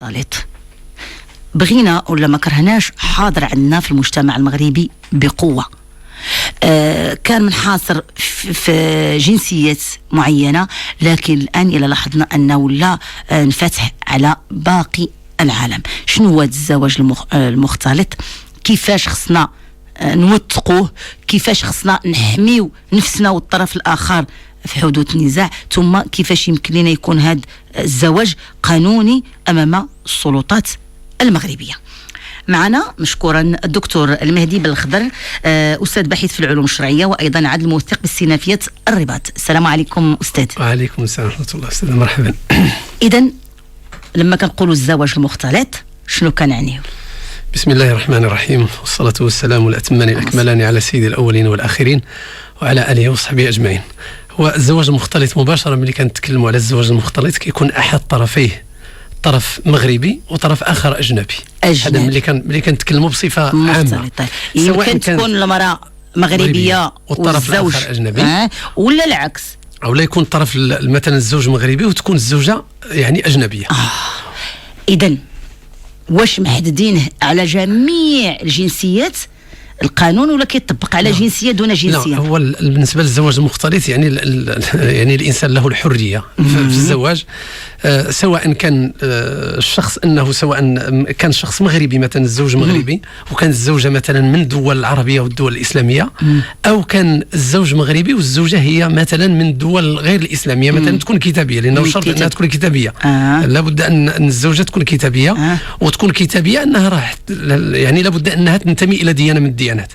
المختلط بغينا ولا ما كرهناش حاضر عندنا في المجتمع المغربي بقوة. كان منحاصر في جنسيات معينة، لكن الآن إلى لاحظنا أنه ولا انفتح على باقي العالم. شنو هو الزواج المختلط؟ كيفاش خصنا نوثقوه؟ كيفاش خصنا نحميو نفسنا والطرف الآخر في حدوث النزاع؟ ثم كيفاش يمكن لنا يكون هذا الزواج قانوني أمام السلطات المغربية؟ معنا مشكورا الدكتور المهدي بالخضر، أستاذ باحث في العلوم الشرعية وأيضا عدل موثق بالسينافية الرباط. السلام عليكم أستاذ. وعليكم السلام ورحمة الله. أستاذ مرحبا. إذن لما كنقولوا الزواج المختلط شنو كنعنيو؟ بسم الله الرحمن الرحيم، والصلاة والسلام الأتمان الأكملان على سيد الأولين والآخرين وعلى آله وصحبه أجمعين. هو الزواج المختلط مباشرة ملي كنتكلموا على الزواج المختلط كيكون أحد طرفيه طرف مغربي وطرف آخر أجنبي. هذا ملي كنتكلموا بصفة عامة. يمكن تكون المرأة مغربية والطرف الآخر أجنبي، ولا العكس، أو لا يكون الطرف مثلا الزوج مغربي وتكون الزوجة يعني أجنبية. إذن واش محددينه على جميع الجنسيات القانون ولا كيطبق على جنسية دون جنسية؟ لا، هو بالنسبة للزواج المختلط يعني يعني الإنسان له الحرية في الزواج، سواء كان الشخص أنه سواء كان شخص مغربي مثلا الزوج مغربي وكان الزوجة مثلا من الدول العربية والدول الإسلامية، أو كان الزوج مغربي والزوجة هي مثلا من الدول غير الإسلامية مثلا تكون كتابية، لأنه شرط أنها تكون كتابية. لابد أن الزوجة تكون كتابية، وتكون كتابية أنها راح يعني لابد أنها تنتمي إلى ديانة من الديانات.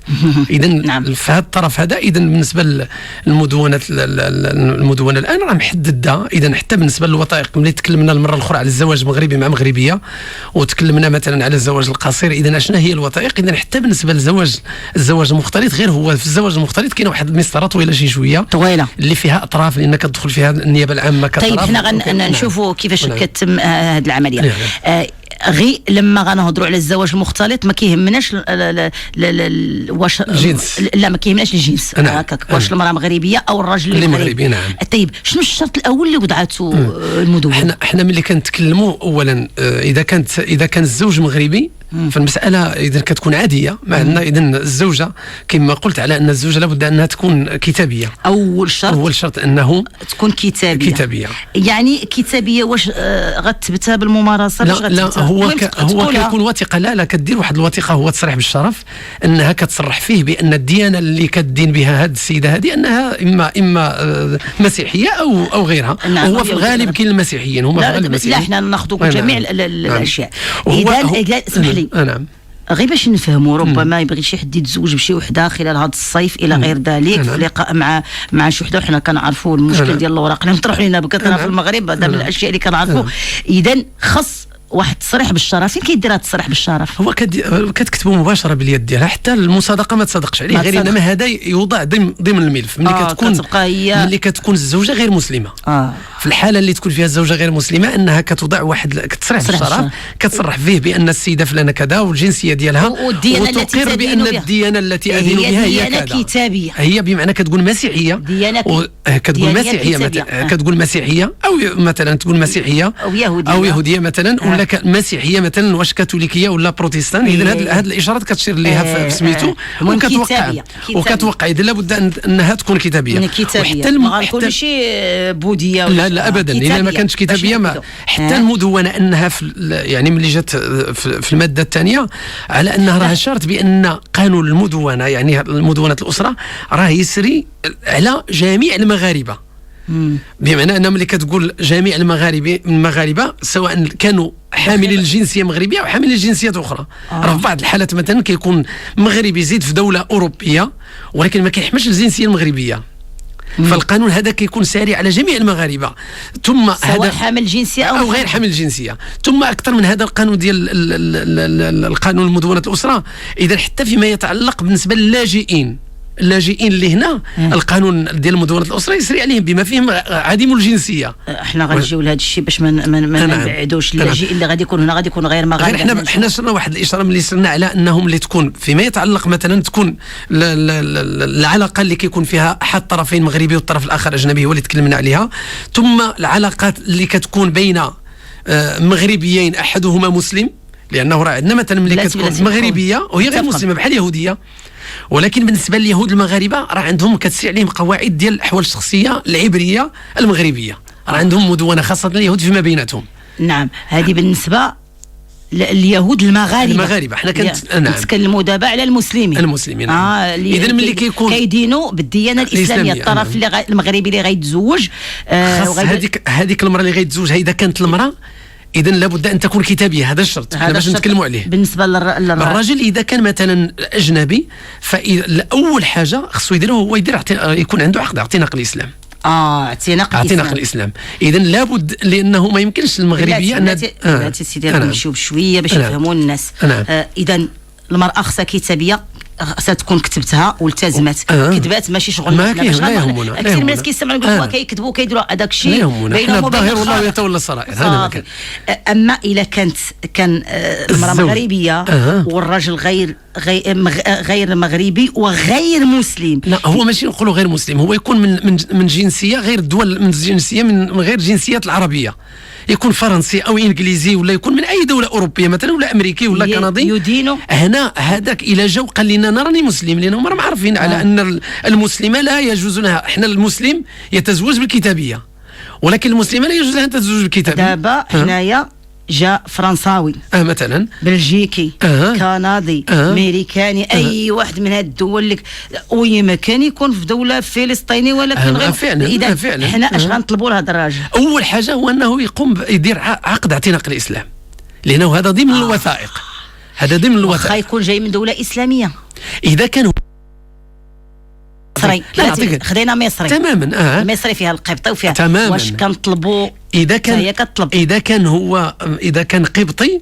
إذن في هذا الطرف هذا، إذن بالنسبة للمدونة الآن راه محددة. إذن حتى بالنسبة للوثائق ملي تكلمنا المرة الأخرى على الزواج مغربي مع مغربية وتكلمنا مثلا على الزواج القصير، إذن شنو هي الوثائق؟ إذن حتى بالنسبة للزواج المختلط، غير هو في الزواج المختلط كاين واحد المسطرة طويلة شي شوية طويلة اللي فيها أطراف، لأن كتدخل فيها النيابة العامة كطرف. طيب حنا نشوفوا كيفاش كتم هذه العملية. غي لما غنهضروا على الزواج المختلط ما كيهمناش واش الجنس، لا ما كيهمناش الجنس هكاك، واش المراه مغربيه او الرجل المغربي. نعم. طيب شنو الشرط الاول اللي وضعته المدونه؟ حنا ملي كنتكلموا اولا اذا كان الزوج مغربي فالمساله اذا كتكون عاديه، مع ان اذا الزوجه كما قلت على ان الزوجه لابد انها تكون كتابيه. اول شرط انه تكون كتابيه. يعني كتابيه واش غتثبتها بالممارسه؟ لا هو كيكون وثيقه. لا كدير واحد الوثيقه، هو تصريح بالشرف انها كتصرح فيه بان الديانه اللي كدين بها هذه السيده هذه انها اما مسيحيه او غيرها. هو في الغالب كاين المسيحيين هما في الغالب لا احنا ناخذوا جميع الاشياء. اذا اسمح لي نعم غير باش نفهموا، ربما يبغي شي حد يتزوج بشي وحده خلال هذا الصيف الى غير ذلك في لقاء مع شي وحده، وحنا كنعرفوا المشكل ديال الاوراق اللي مطروح لنا بكثره في المغرب. هذا من الاشياء اللي كنعرفوا. اذا خص واحد تصريح بالشرف. فين كيدير هذا التصريح بالشرف؟ هو كتكتبوا مباشره باليد ديالها، حتى المصادقه ما تصدقش عليه، غير انما هذا يوضع ضمن الملف ملي كتكون الزوجه غير مسلمه. في الحاله اللي تكون فيها الزوجه غير مسلمه انها كتوضع واحد تصريح بالشرف كتصرح فيه بان السيده فلانه كذا والجنسيه ديالها، وتقر بان الديانه التي ادين بها هي كذا كتابيه. هي بمعنى كتقول مسيحيه، كتقول مسيحيه او مثلا تقول مسيحيه او يهوديه مثلا، ولا مسيحيه مثلا، واش كاثوليكيه ولا بروتستان. اذا هذه الاشارات كتشير ليها في سميتو وكتوقع اذا لابد انها تكون كتابيه. وحتى ما غنقولش بوذيه لا ابدا، لان ما كانتش كتابيه. حتى المدونه انها يعني ملي جات في الماده الثانيه على انها راه شرط بان قانون المدونه، يعني مدونه الاسره، راه يسري على جميع المغاربه. بمعنى أن ملي كتقول جميع المغاربة سواء كانوا حاملين الجنسية مغربية أو حاملين الجنسيات أخرى. راه في بعض الحالات مثلا كيكون مغربي زيد في دولة أوروبية ولكن ما كيحملش الجنسية المغربية، فالقانون هذا كيكون ساري على جميع المغاربة، ثم سواء حامل جنسية أو غير حامل جنسية. ثم أكثر من هذا القانون ديال القانون المدونة الأسرة، إذا حتى فيما يتعلق بالنسبة للاجئين اللي هنا القانون ديال مدونة الأسرة يسري عليهم بما فيهم عديم الجنسية. احنا غنجيو لهذا الشيء باش ما نبعدوش. اللاجئ اللي غادي يكون هنا غادي يكون غير مغاربه. حنا صرنا واحد الاشاره ملي صرنا على انهم اللي تكون فيما يتعلق مثلا تكون العلاقه اللي كيكون فيها احد الطرفين مغربي والطرف الاخر اجنبي هو اللي تكلمنا عليها، ثم العلاقات اللي كتكون بين مغربيين احدهما مسلم، لانه راه عندنا مثلا ملي كتكون مغربيه وهي غير مسلمه بحال اليهوديه، ولكن بالنسبه لليهود المغاربه راه عندهم كتسري عليهم قواعد ديال الاحوال الشخصيه العبريه المغربيه، راه عندهم مدونه خاصه اليهود فيما بيناتهم. نعم، هذه بالنسبه اليهود المغاربه حنا كنتكلموا دابا على المسلمين. اذا ملي كيدينوا بالديانه الاسلاميه الطرف اللي المغربي اللي غيتزوج هذيك المراه اللي غيتزوجها اذا كانت المراه اذا لابد ان تكون كتابيه، هذا الشرط باش نتكلموا عليه. بالنسبه للراجل اذا كان مثلا اجنبي فاول حاجه خصو يدير هو يكون عنده عقد اعتناق الاسلام. اعتناق الاسلام. اذا لابد، لانه ما يمكنش المغربيه ان سيدي نمشيو بشويه باش يفهموا الناس. اذا المراه خصها كتابيه، خصها تكون كتبتها والتزمت. كتبات ماشي شغل ما يهمنا. كثير من الناس كيسمعوا يقولوا كيكذبوا كيديروا هذاك الشيء بينهم الظاهر والله يتولى السرائر. هذا ما كان. اما اذا كان المراه مغربيه والراجل غير مغربي وغير مسلم، لا هو ماشي نقولوا غير مسلم، هو يكون من جنسيه غير الدول، من جنسيه من غير الجنسيات العربيه، يكون فرنسي او انجليزي ولا يكون من اي دوله اوروبيه مثلا ولا امريكي ولا كندي يدينه. هنا هذاك الى جا وقال لنا انا راني مسلم، لانهم راهم عارفين على ان المسلمه لا يجوز لها، احنا المسلم يتزوج بالكتابيه ولكن المسلمه لا يجوز لها ان تتزوج بالكتابيه. دابا حنايا جاء فرنساوي مثلا بلجيكي كندي امريكاني اي واحد من هاد الدول اللي ويمكن يكون في دوله فلسطينيه ولكن غير فعلا حنا اش غنطلبوا لهذا الراجل؟ اول حاجه هو انه يدير عقد اعتناق الاسلام، لانه هذا ضمن الوثائق. هذا ضمن الوثائق. واخا يكون جاي من دوله اسلاميه. اذا كان مصري، خدينا مصري تماما. المصري فيها القبطي وفيها تماما. واش كنطلبوا اذا كان قبطي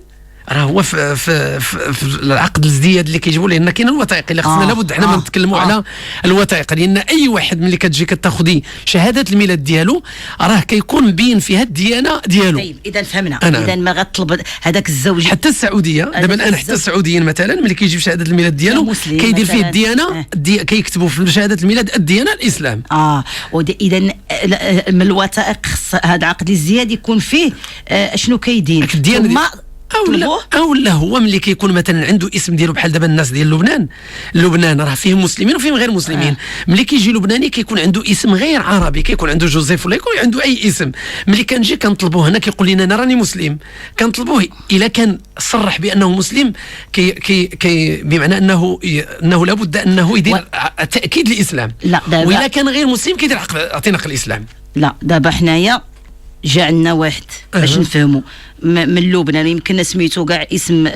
راه هو في العقد الازدياد اللي كيجيبوا، لان كاين الوثائق اللي خصنا لابد حنا ما نتكلموا على الوثائق، لان اي واحد ملي كتجي كتاخذي شهاده الميلاد ديالو راه كيكون مبين فيها الديانه ديالو. طيب اذا فهمنا. اذا ما غطلب هذاك الزوج حتى السعوديه دابا الان، حتى السعوديين مثلا ملي كيجيب شهاده الميلاد ديالو كيدير فيه الديانه كيكتبوا في شهاده الميلاد الديانه الاسلام. اذا من الوثائق هذا عقد الازدياد يكون فيه شنو كيدين او لا هو ملي كيكون مثلا عنده اسم ديالو بحال دابا الناس ديال لبنان راه فيهم مسلمين وفيهم غير مسلمين. ملي كيجي لبناني كيكون عنده اسم غير عربي، كيكون عنده جوزيف ولا يكون عنده اي اسم. ملي كنجي كنطلبوه هنا كيقول لنا انا راني مسلم، كنطلبوه الا كان صرح بانه مسلم كي بمعنى انه لابد انه يدير تاكيد الاسلام. واذا كان غير مسلم كيدير عقد اعتناق الاسلام. لا دابا حنايا جا عندنا واحد باش نفهموا من لبنان، يمكن سميتو كاع اسم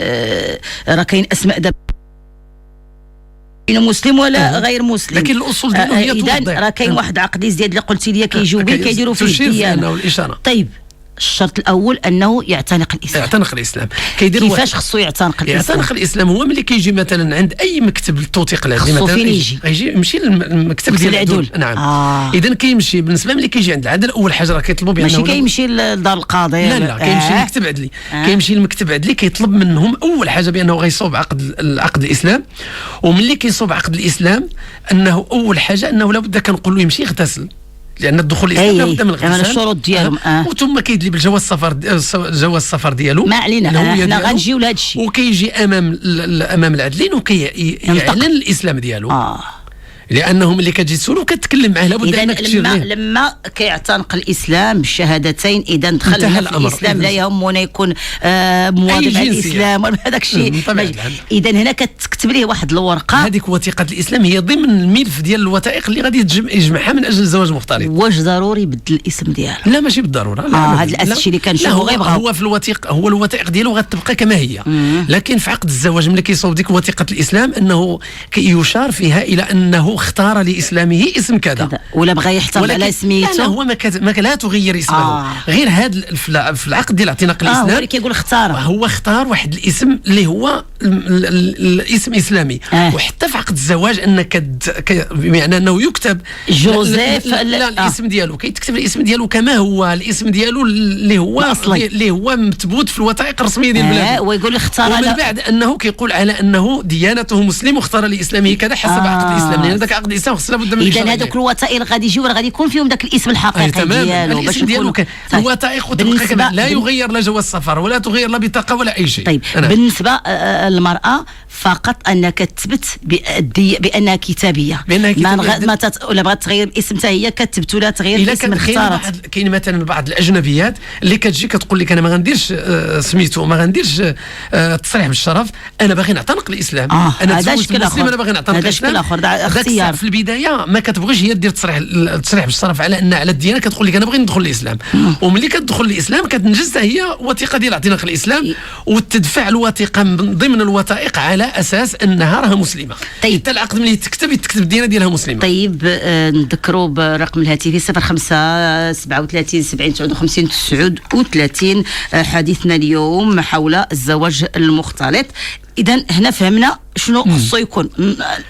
راه كاين اسماء دابا مسلم ولا غير مسلم، لكن الاصول ديالو هي اذا راه كاين واحد عقد ازدياد اللي قلتي لي كيجيو به كيديروا فيه الديانه. طيب الشرط الاول انه يعتنق الاسلام. كيفاش خصو يعتنق الاسلام؟ هو ملي كيجي مثلا عند اي مكتب التوثيق العدلي مثلا فين يمشي للمكتب ديال العدول. نعم. اذا كيمشي بالنسبه ملي كيجي عند العدل اول حاجه راه كيطلبوا بانه ماشي كيمشي لدار القاضي، لا كيمشي للمكتب العدلي. كيمشي للمكتب العدلي كيطلب منهم اول حاجه بانه غيصوب عقد الاسلام. وملي كيصوب عقد الاسلام انه اول حاجه انه لابد كنقول له يمشي يغتسل، لان الدخول الاسلام لابد من الغسل. الشروط ديالهم وثم كيدلي بالجواز السفر ديالو. ما علينا حنا غنجيو لهذا الشيء. وكيجي امام العدلين وكيعلن الاسلام ديالو. لانه ملي كتجي تسولو كتكلم معاه لابد انك تشير لما كيعتنق الاسلام بالشهادتين اذا دخل في الاسلام لا يهمنا يكون مواظب على الاسلام ولا هذاك الشيء. اذا هنا كتكتب ليه واحد الورقه، هذيك وثيقه الاسلام هي ضمن الملف ديال الوثائق اللي غادي يجمعها من اجل الزواج المختلط. واش ضروري يبدل الاسم ديالو؟ لا ماشي بالضروره. هذا الشيء اللي كنشوفو غير بغاو. هو في الوثائق ديالو غتبقى كما هي. لكن في عقد الزواج ملي كيصوب ديك وثيقه الاسلام انه يشار فيها الى انه اختار لاسلامه اسم كذا ولا بغى يحتفظ على سميتو. لا هو لا تغير اسمه. غير هذا في العقد ديال اعتناق الاسلام هو كيقول هو اختار واحد الاسم اللي هو الاسم اسلامي. وحتى في عقد الزواج انك بمعنى انه يكتب جوزيف لا الاسم ديالو كيتكتب الاسم ديالو كما هو الاسم ديالو اللي هو مثبوت في الوثائق الرسميه ديال البلاد. ويقول اختار ومن بعد انه كيقول على انه ديانته مسلم واختار لاسلامه كذا حسب عقد الاسلام، لان ذاك عقد الاسلام خص لابد من اذا هذوك الوثائق غادي يجيو غادي يكون فيهم ذاك الاسم الحقيقي ديالو باش ديالو الوثائق وتبقى لا يغير لا جواز السفر ولا تغير لا بطاقه ولا اي شيء. طيب بالنسبه للمراه فقط انك تثبت بانها كتابيه، ولا بغات تغير الاسم حتى هي كتبت ولا تغير الاسم اختارت. كاين مثلا بعض الاجنبيات اللي كتجي كتقول لك انا ما غنديرش سميتو، ما غنديرش تصريح بالشرف، انا باغي نعتنق الاسلام. انا تزوجت مسلم، انا باغي نعتنق الاسلام. هذا شكل اخر، اختيار. في البدايه ما كتبغيش هي دير تصريح بالشرف على ان على الديانه، كتقول لك انا باغي ندخل الاسلام. وملي كتدخل الاسلام كتنجز هي وثيقه ديال اعتناق الاسلام وتدفع الوثيقه من ضمن الوثائق على اساس انها راها مسلمه. طيب حتى العقد ملي يتكتب الديانه ديالها مسلمه. طيب نذكروا برقم الهاتفي 05 37 70 59 39. حديثنا اليوم حول الزواج المختلط. إذا هنا فهمنا شنو خصو يكون.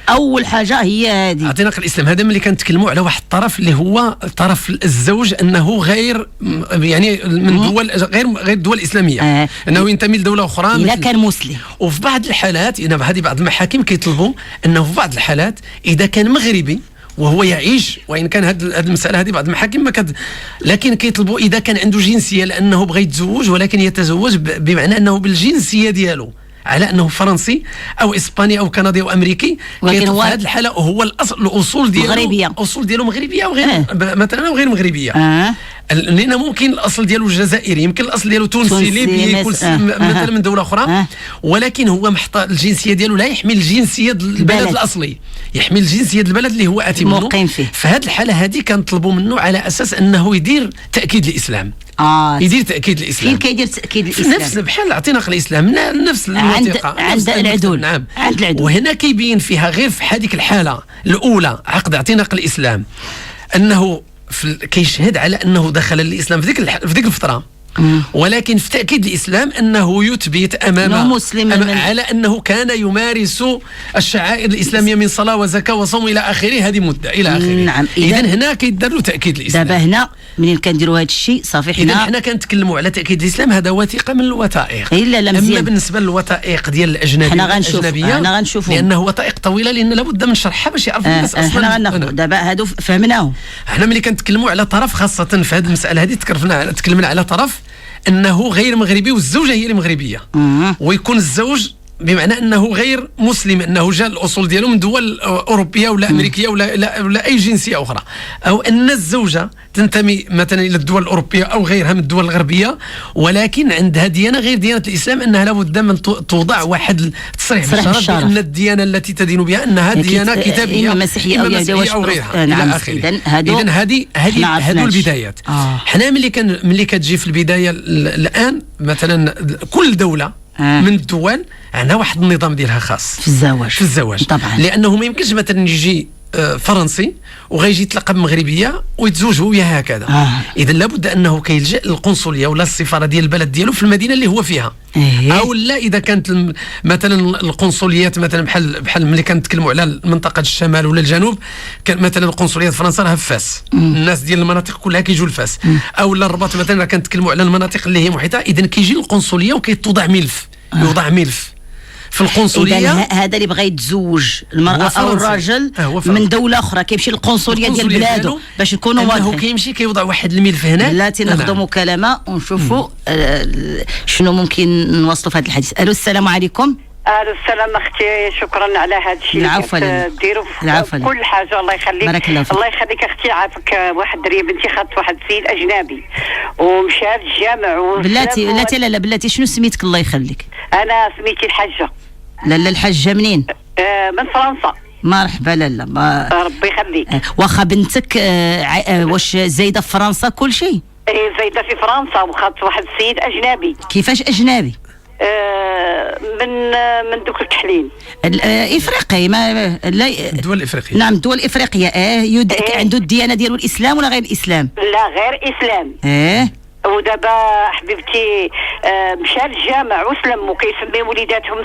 أول حاجة هي هذه اعتناق الإسلام. هذا ملي كنتكلموا على واحد الطرف اللي هو طرف الزوج أنه غير يعني من دول غير الدول الإسلامية، أنه ينتمي لدولة أخرى إذا كان مسلم. وفي بعض الحالات هذه بعض المحاكم كيطلبوا أنه في بعض الحالات إذا كان مغربي وهو يعيش، وإن كان هذه المسألة هذه بعض المحاكم ما لكن كيطلبوا إذا كان عنده جنسية لأنه بغى يتزوج، ولكن يتزوج بمعنى أنه بالجنسية ديالو على انه فرنسي او اسباني او كندي او امريكي، ولكن هو هذه الحاله هو الاصول ديالو مغربيه، الاصول ديالو مغربيه وغير مثلا وغير مغربيه. لان ممكن الاصل ديالو الجزائري، يمكن الاصل ديالو تونسي ليبي، يكون مثلا من دوله اخرى، ولكن هو محتاج الجنسيه ديالو لا يحمل الجنسيه البلد الاصلي، يحمل الجنسيه البلد اللي هو اتي منه. في هذه الحاله هذه كنطلبوا منه على اساس انه يدير تاكيد الاسلام. يدير تاكيد الاسلام. فين كيدير تاكيد الاسلام؟ نفس بحال اعتناق الاسلام، نفس الوثيقه عند العدول. نعم عند العدول. وهنا كيبين فيها غير في هذيك الحاله الاولى عقد اعتناق الاسلام انه كيشهد على انه دخل الاسلام في ديك الفتره، ولكن في تأكيد الإسلام أنه يثبت أمام على أنه كان يمارس الشعائر الإسلامية من صلاة وزكاة وصوم إلى آخره، هذه مدة إلى آخره. نعم. إذن هنا كيدار له تأكيد الإسلام. دابا هنا منين كنديروا هذا الشيء صافي حنا كنتكلموا على تأكيد الإسلام، هذا وثيقة من الوثائق. لا مزيان. أما بالنسبة للوثائق ديال الأجنبية حنا غنشوفوا لأنه وثائق طويلة، لأن لابد من شرحها باش يعرف الناس أصلا. حنا غناخذوا دابا هادو فهمناهم. حنا ملي كنتكلموا على طرف خاصة في هذه المسألة هذه تكلمنا على طرف أنه غير مغربي والزوجة هي اللي مغربية، ويكون الزوج بمعنى أنه غير مسلم، أنه جاء الأصول ديالو من دول أوروبية ولا أمريكية ولا أي جنسية أخرى، أو أن الزوجة تنتمي مثلا إلى الدول الأوروبية أو غيرها من الدول الغربية، ولكن عندها ديانة غير ديانة الإسلام، أنها لابد من توضع واحد التصريح بالشرف بأن الديانة التي تدين بها أنها ديانة كتابية، إما مسيحية أو غيرها إلى آخره. إذن هذو البدايات. حنا ملي كتجي في البداية الآن مثلا كل دولة من الدول عندها واحد النظام ديالها خاص في الزواج طبعا، لانه ما يمكنش مثلا يجي فرنسي وغيجي يتلقى بمغربيه ويتزوج هو كذا. اذا لابد انه كيلجا للقنصليه ولا السفاره ديال البلد ديالو في المدينه اللي هو فيها. او لا اذا كانت مثلا القنصليات مثلا بحال ملي كنتكلموا على منطقه الشمال ولا الجنوب، كان مثلا القنصليات فرنسا راها في فاس، الناس ديال المناطق كلها كيجوا لفاس، او لا الرباط مثلا كنتكلموا على المناطق اللي هي محيطه، اذا كيجي للقنصليه وكيتوضع ملف يوضع ملف في القنصليه. إذن هذا اللي بغى يتزوج المرأة أو الرجل من دولة أخرى كيمشي للقنصلية ديال بلادو باش يكونوا واضحين. هو كيمشي كيوضع واحد الملف هنا. بلاتي ناخذوا مكالمة ونشوفوا شنو ممكن نوصلوا في هذا الحديث. ألو السلام عليكم. الو السلام اختي، شكرا على هذا الشيء اللي كديروا في كل حاجه. الله يخليك. الله يخليك اختي. عافاك واحد الدريه بنتي خدت واحد السيد اجنبي ومشى للجامع بلاتي لا بلاتي شنو سميتك الله يخليك؟ انا سميتي الحجه. لا الحجه منين؟ من فرنسا. مرحبا. لا ربي يخليك. واخا بنتك واش زايده في فرنسا كل شيء؟ ايه زايده في فرنسا وخدت واحد السيد اجنبي. كيفاش اجنبي؟ من دوك الكحلين افريقي. ما لا الدول الافريقيه. نعم الدول الافريقيه. عنده الديانه ديالو الاسلام ولا غير الاسلام؟ لا غير اسلام. ودابا حبيبتي مشى للجامع وسلم، وكيسمي وليداتهم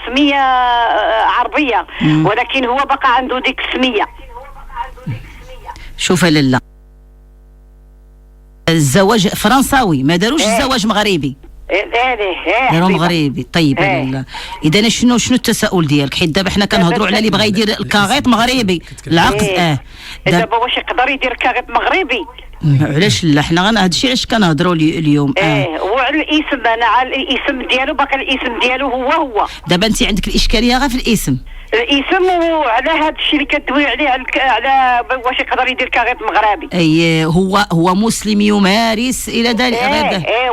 سميه عربيه، ولكن هو بقى عنده ديك السميه. شوف لاله الزواج فرنساوي، ما داروش الزواج مغربي. داروا مغربي. طيب اذا شنو التساؤل ديالك؟ حيت دابا حنا كنهضروا على اللي بغى يدير الكاغيط مغربي العقد. دابا واش يقدر يدير كاغيط مغربي؟ علاش لا، حنا هذا الشيء علاش كنهضروا اليوم. وعلى الاسم، انا على الاسم ديالو باقي الاسم ديالو هو. دابا انت عندك الاشكاليه غير في الاسم وعلى هذا الشيء اللي كدوي عليه، على واش يقدر يدير كاغيط مغربي. اي هو مسلم يمارس الى ذلك.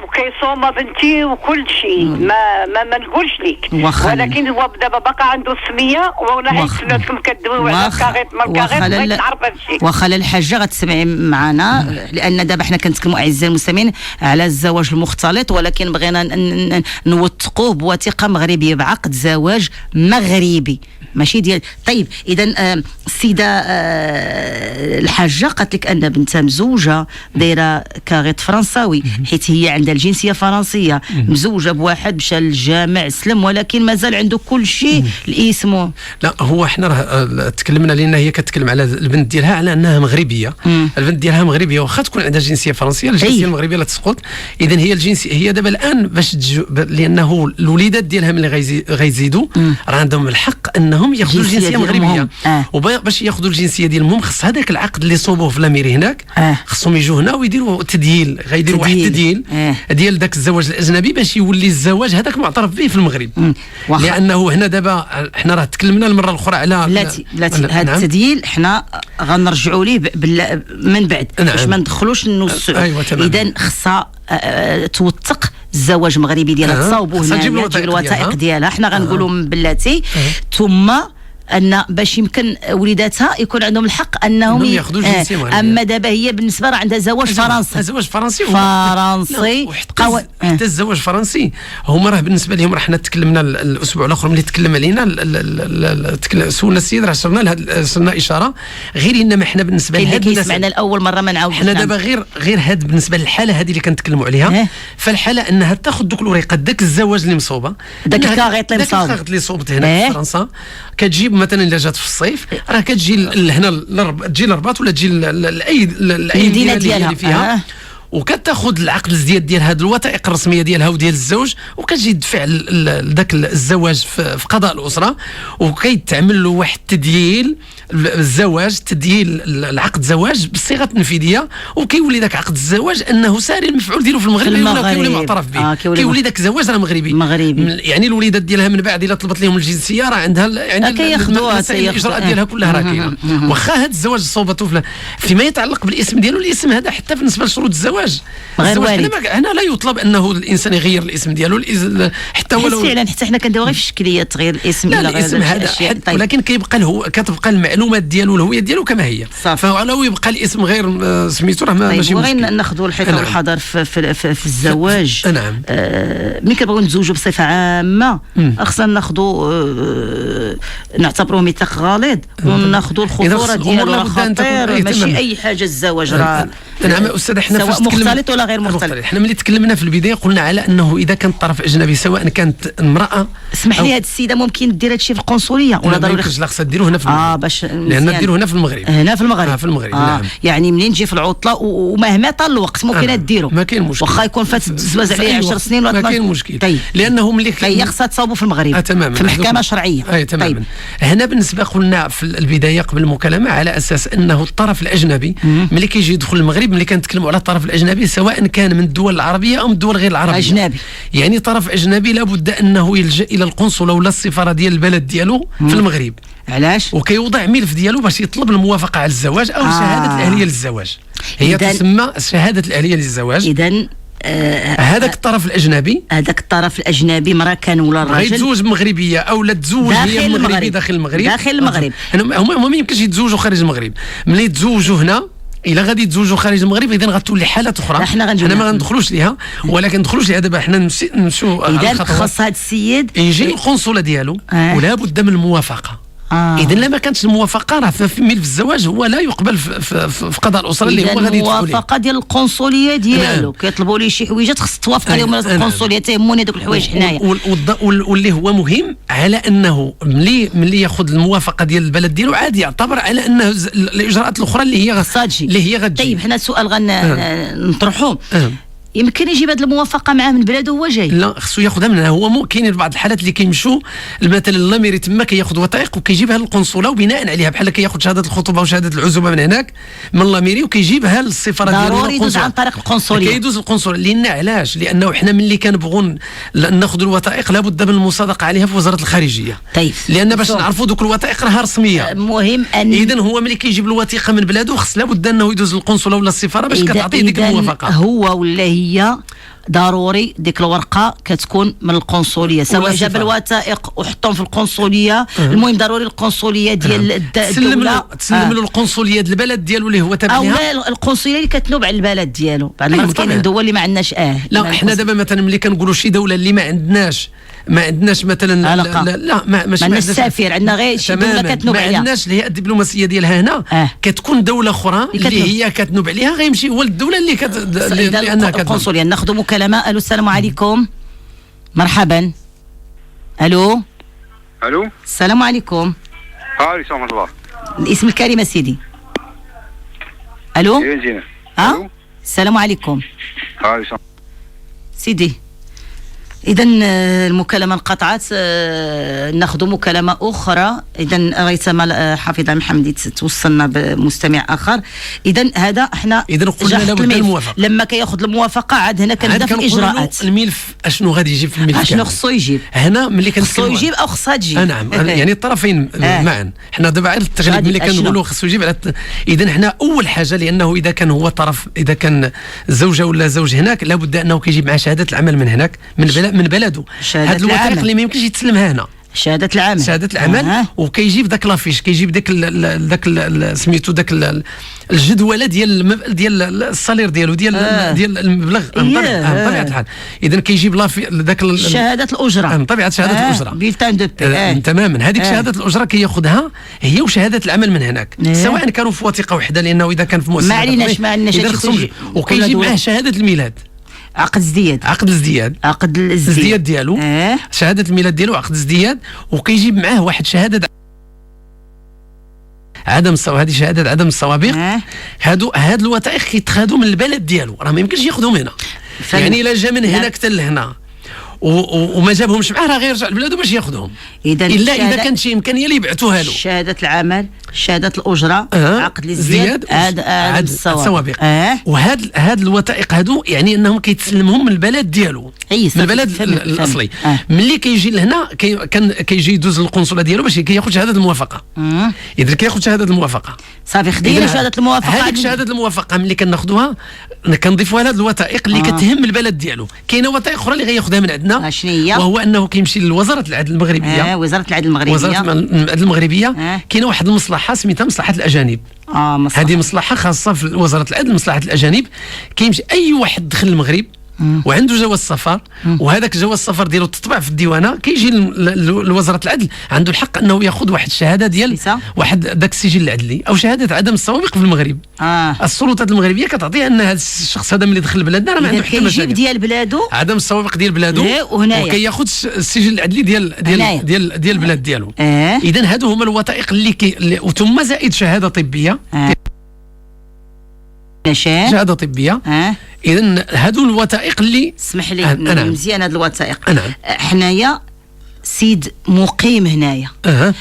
وكيصوم بنتي وكل شيء، ما نقولش لك، ولكن هو دابا باقي عنده السميه، وانا سمعتكم كدويو على كاغيط ما كاغيط، بغيت نعرف هذا الشيء. واخا الحاجه غتسمعي معنا، لان دابا حنا كنتكلموا اعزائي المستمعين على الزواج المختلط، ولكن بغينا نوثقوه بوثيقه مغربيه، بعقد زواج مغربي ماشي ديال. طيب اذا السيده الحاجه قالت لك ان بنتها مزوجه دايره كاغيط فرنساوي، حيت هي عندها الجنسيه فرنسيه، مزوجه بواحد مشى للجامع سلم، ولكن مازال عنده كل شيء الاسم. لا هو حنا راه تكلمنا، لان هي كتكلم على البنت ديالها على انها مغربيه. البنت ديالها مغربيه، واخا تكون عندها جنسيه فرنسيه، الجنسيه المغربيه لا تسقط. اذا هي الجنسيه، هي دابا الان باش لانه الوليدات ديالها ملي غيزيدوا راه عندهم الحق انهم ياخذوا الجنسيه المغربيه. وباش ياخذوا الجنسيه ديالهم خص هذاك العقد اللي صوبوه في لاميري هناك، خصهم يجوا هنا ويديروا تدييل، غيديروا واحد التدييل ديال داك الزواج الاجنبي باش يولي الزواج هذاك معترف به في المغرب. لانه هنا دابا حنا راه تكلمنا المره الاخرى على بلاتي هذا التدييل حنا غنرجعوا ليه من بعد باش ما ندخلوش نوسعوا. اذا خصها توثق الزواج المغربي ديالها، تصاوبوا هنا تجيب الوثائق ديالها، حنا غنقولوا من بلاتي، ثم ان باش يمكن وليداتها يكون عندهم الحق انهم ياخذوا الجنسيه. اما دابا هي بالنسبه راه عندها زواج فرنسي، زواج فرنسي حتى الزواج الفرنسي هما راه بالنسبه لهم، راه حنا تكلمنا الاسبوع الاخر ملي تكلم علينا سولنا السيد، راه صرنا اشاره غير، انما حنا بالنسبه لهذا اللي كيسمعنا الاول مره ما نعاودش، حنا دابا غير هاد بالنسبه للحاله هذه اللي كنتكلموا عليها، فالحاله انها تاخذ دوك الوريقات، داك الزواج اللي مصوبه، داك الكاغيط اللي مصوب، الكاغيط اللي صوبت هنا في فرنسا، كتجيب مثلا الا جات في الصيف راه كتجي لهنا تجي للرباط ولا تجي لاي المدينه ديالها فيها، وكتاخذ العقد الازدياد ديال هذه الوثائق الرسميه ديالها وديال الزوج، وكتجي تدفع ذاك الزواج في قضاء الاسره، وكيتعمل له واحد تدييل الزواج، تدييل العقد زواج بالصيغه التنفيذيه، وكيولي ذاك عقد الزواج انه ساري المفعول ديالو في المغرب، كيولي معترف به، كيولي ذاك الزواج راه مغربي. يعني الوليدات ديالها من بعد الا طلبت لهم الجنسيه راه عندها كياخذوها، الاجراءات ديالها كلها راه كاينه. واخا هذا الزواج صوبته فيما يتعلق بالاسم ديالو، الاسم هذا حتى بالنسبه لشروط الزواج غير وارد. هنا لا يطلب انه الانسان يغير الاسم ديالو، حتى ولو فعلا حتى حنا كنديروا غير في الشكليه تغيير الاسم الى الاسم هذا، طيب. ولكن كتبقى المعلومات ديالو والهويه ديالو كما هي، فلو يبقى الاسم غير سميتو راه ماشي مشكل. بغينا ناخذوا الحيطه والحذر في الزواج. نعم. ملي كنبغيو نتزوجوا بصفه عامه خصنا ناخذوا نعتبروه ميثاق غليظ، وناخذوا الخطوره ديالو، راه خطير، ماشي اي حاجه الزواج راه. نعم استاذ، احنا سواء مختلط ولا غير مختلط. احنا ملي تكلمنا في البدايه قلنا على انه اذا كان طرف اجنبي سواء كانت امراه، اسمح لي، هذه السيده ممكن دير هذا الشيء في القنصليه ولا ضروري؟ لا خصها ديروه هنا في المغرب، باش لان ديروه هنا في المغرب. في المغرب نعم. يعني منين تجي في العطله ومهما طال الوقت ممكن ديروا، ما كاين مشكل، واخا يكون فات الزواج عليه 10 سنين ولا 12، ما كاين مشكل. طيب. لانه ملي هي خصها تصاوبوا في المغرب، تماما، في محكمه شرعيه. تماما. طيب. هنا بالنسبه قلنا في البدايه قبل المكالمه على اساس انه الطرف الاجنبي ملي كيجي يدخل المغرب، ملي كنتكلموا على الطرف الاجنبي سواء كان من الدول العربيه او من الدول غير العربيه، اجنبي يعني طرف اجنبي لابد انه يلجا الى القنصله ولا السفاره ديال البلد ديالو في المغرب. علاش؟ وكيوضع ملف ديالو باش يطلب الموافقه على الزواج او شهاده الاهليه للزواج، هي تسمى شهاده الاهليه للزواج. اذا هذاك الطرف الاجنبي مرة كان ولا راجل غيتزوج مغربيه او لا تزوج هي مغربي داخل المغرب، هما ما يمكنش يتزوجوا خارج المغرب. ملي يتزوجوا هنا الا غادي يتزوجوا خارج المغرب اذا غتولي حاله اخرى، حنا ما غندخلوش ليها، ولكن ندخلوش ليها دابا. حنا نمشيو اذا خاص هذا السيد يجي القنصله ديالو ولا بد من الموافقه اذا لما كانتش الموافقه راه في ملف الزواج هو لا يقبل في قضاء الاسره اللي هو غادي يدخل الموافقه ديال القنصليه ديالو كيطلبوا ليه شي حويجات خص توافق عليهم القنصليه تيهموني دوك الحوايج حنايا. واللي هو مهم على انه ملي ياخذ الموافقه ديال البلد ديالو عادي يعتبر على انه الاجراءات الاخرى اللي هي غتجي. طيب حنا السؤال غنطرحوه يمكن يجيب هذه الموافقه معاه من بلاده وهو جاي؟ لا خصو ياخذها منها هو. كاينين بعض الحالات اللي كيمشوا مثلا لاميري تما كياخذ وثائق وكيجيبها للقنصله وبناء عليها بحال كياخذ شهاده الخطوبه وشهاده العزوبه من هناك من لاميري وكيجيبها للسفاره ديالو. ضروري يدوز عن طريق القنصليه. كيدوز القنصليه لان علاش؟ لانه حنا ملي كنبغوا ناخذ الوثائق لابد من المصادقه عليها في وزاره الخارجيه. طيب لان باش نعرفوا دوك الوثائق راها رسميه. مهم ان اذا هو ملي كيجيب الوثيقه من بلاده خص لابد انه يدوز للقنصله ولا السفاره باش كتعطيه ديك الموافقه. هو ولا هي ضروري ديك الورقه كتكون من القنصليه سواء جاب الوثائق وحطهم في القنصليه. المهم ضروري القنصليه ديال الدوله تسلم له القنصليه ديال البلد ديالو اللي هو تابعها او القنصليه اللي كتنوب على البلد ديالو. بعض المرات كاينين دول اللي ما عندناش لا حنا دابا مثلا ملي كنقولوا شي دوله اللي ما عندناش مثلا لا ماشي عندنا السفير عندنا غير شي دوله كتنوب عليها ما عندناش اللي هي الدبلوماسيه ديالها هنا كتكون دوله اخرى اللي هي كتنوب عليها غيمشي هو الدوله اللي انها القنصليه. ناخذ مكالمه. الو السلام عليكم. مرحبا. الو السلام عليكم. عليكم ورحمه الله. الاسم الكريم سيدي. الو السلام عليكم. سيدي إذا المكالمة انقطعت. ناخذ مكالمة أخرى. إذا ريثما حفيظة محمدي توصلنا بمستمع آخر. إذا هذا احنا قلنا لابد الموافقة. لما كياخذ الموافقة عاد هنا كنبدا في الإجراءات. الملف اشنو غادي يجيب في الملف؟ اشنو خصو يجيب؟ هنا ملي خصو يجيب أو خصها تجيب؟ نعم يعني الطرفين معا. حنا دابا غير التغليب ملي كنقولوا خصو يجيب على إذا حنا أول حاجة لأنه إذا كان هو طرف إذا كان زوجة ولا زوج هناك لابد أنه كيجيب معاه شهادة العمل من هناك من بلده. هاد الوثائق اللي ما يمكنش يتسلمها هنا شهادة العمل وكيجيب داك لافيش كيجيب داك سميتو داك الجدوله ديال الصالير ديالو ديال المبلغ بطبيعه الحال. اذا كيجيب داك شهاده الاجره بطبيعه شهاده الاجره بيلتان دو بي تماما. هذيك شهاده الاجره كياخذها هي وشهاده العمل من هناك سواء كانوا في وثيقه وحده لانه اذا كان في مؤسسه ما عليناش وكيجيب معاه شهاده الميلاد عقد الازدياد ديالو شهاده الميلاد ديالو عقد الازدياد وكيجيب معاه واحد شهاده هذه شهاده عدم السوابق. هاد الوثائق كيتخادوا من البلد ديالو راه ما يمكنش ياخذهم هنا. يعني الا جا من هناك حتى لهنا وما جابهمش معاه راه غيرجع لبلادو باش ياخذهم الا اذا كانت شي امكانيه اللي يبعثوها له. شهاده العمل شهاده الاجره عقد الازدياد عاد السوابق. وهاد الوثائق هادو يعني انهم كيتسلمهم من البلد ديالو من البلد الاصلي. ملي كيجي لهنا كيجي يدوز للقنصله ديالو باش كياخذ شهاده الموافقه. اذا كياخذ شهاده الموافقه صافي خدينا شهاده الموافقه. هذيك شهاده الموافقه ملي كناخذوها كنضيفوها لهاد الوثائق اللي كتهم البلد ديالو. كاينه وثائق اخرى اللي غياخذها من عندنا وهو انه كيمشي لوزاره العدل المغربيه. وزاره العدل المغربيه كاينه واحد المصلحه سميتها مصلحه الاجانب. هذه مصلحه خاصه في وزاره العدل مصلحه الاجانب. كيمشي اي واحد دخل المغرب وعنده جواز سفر وهذاك جواز السفر ديالو تطبع في الديوانه كيجي لوزاره العدل عنده الحق انه ياخذ واحد الشهاده ديال واحد داك السجل العدلي او شهاده عدم السوابق في المغرب. السلطات المغربيه كتعطيه ان هذا الشخص هذا ملي دخل بلادنا راه ما عنده حتى مشاكل. كيجيب ديال بلادو عدم السوابق ديال بلادو وكياخذ السجل العدلي ديال البلاد ديالو. اذا هادو هما الوثائق اللي وثم زائد شهاده طبيه شهاده طبيه. اذا هادو الوثائق اللي اسمح لي مزيان هاد الوثائق. حنايا سيد مقيم هنايا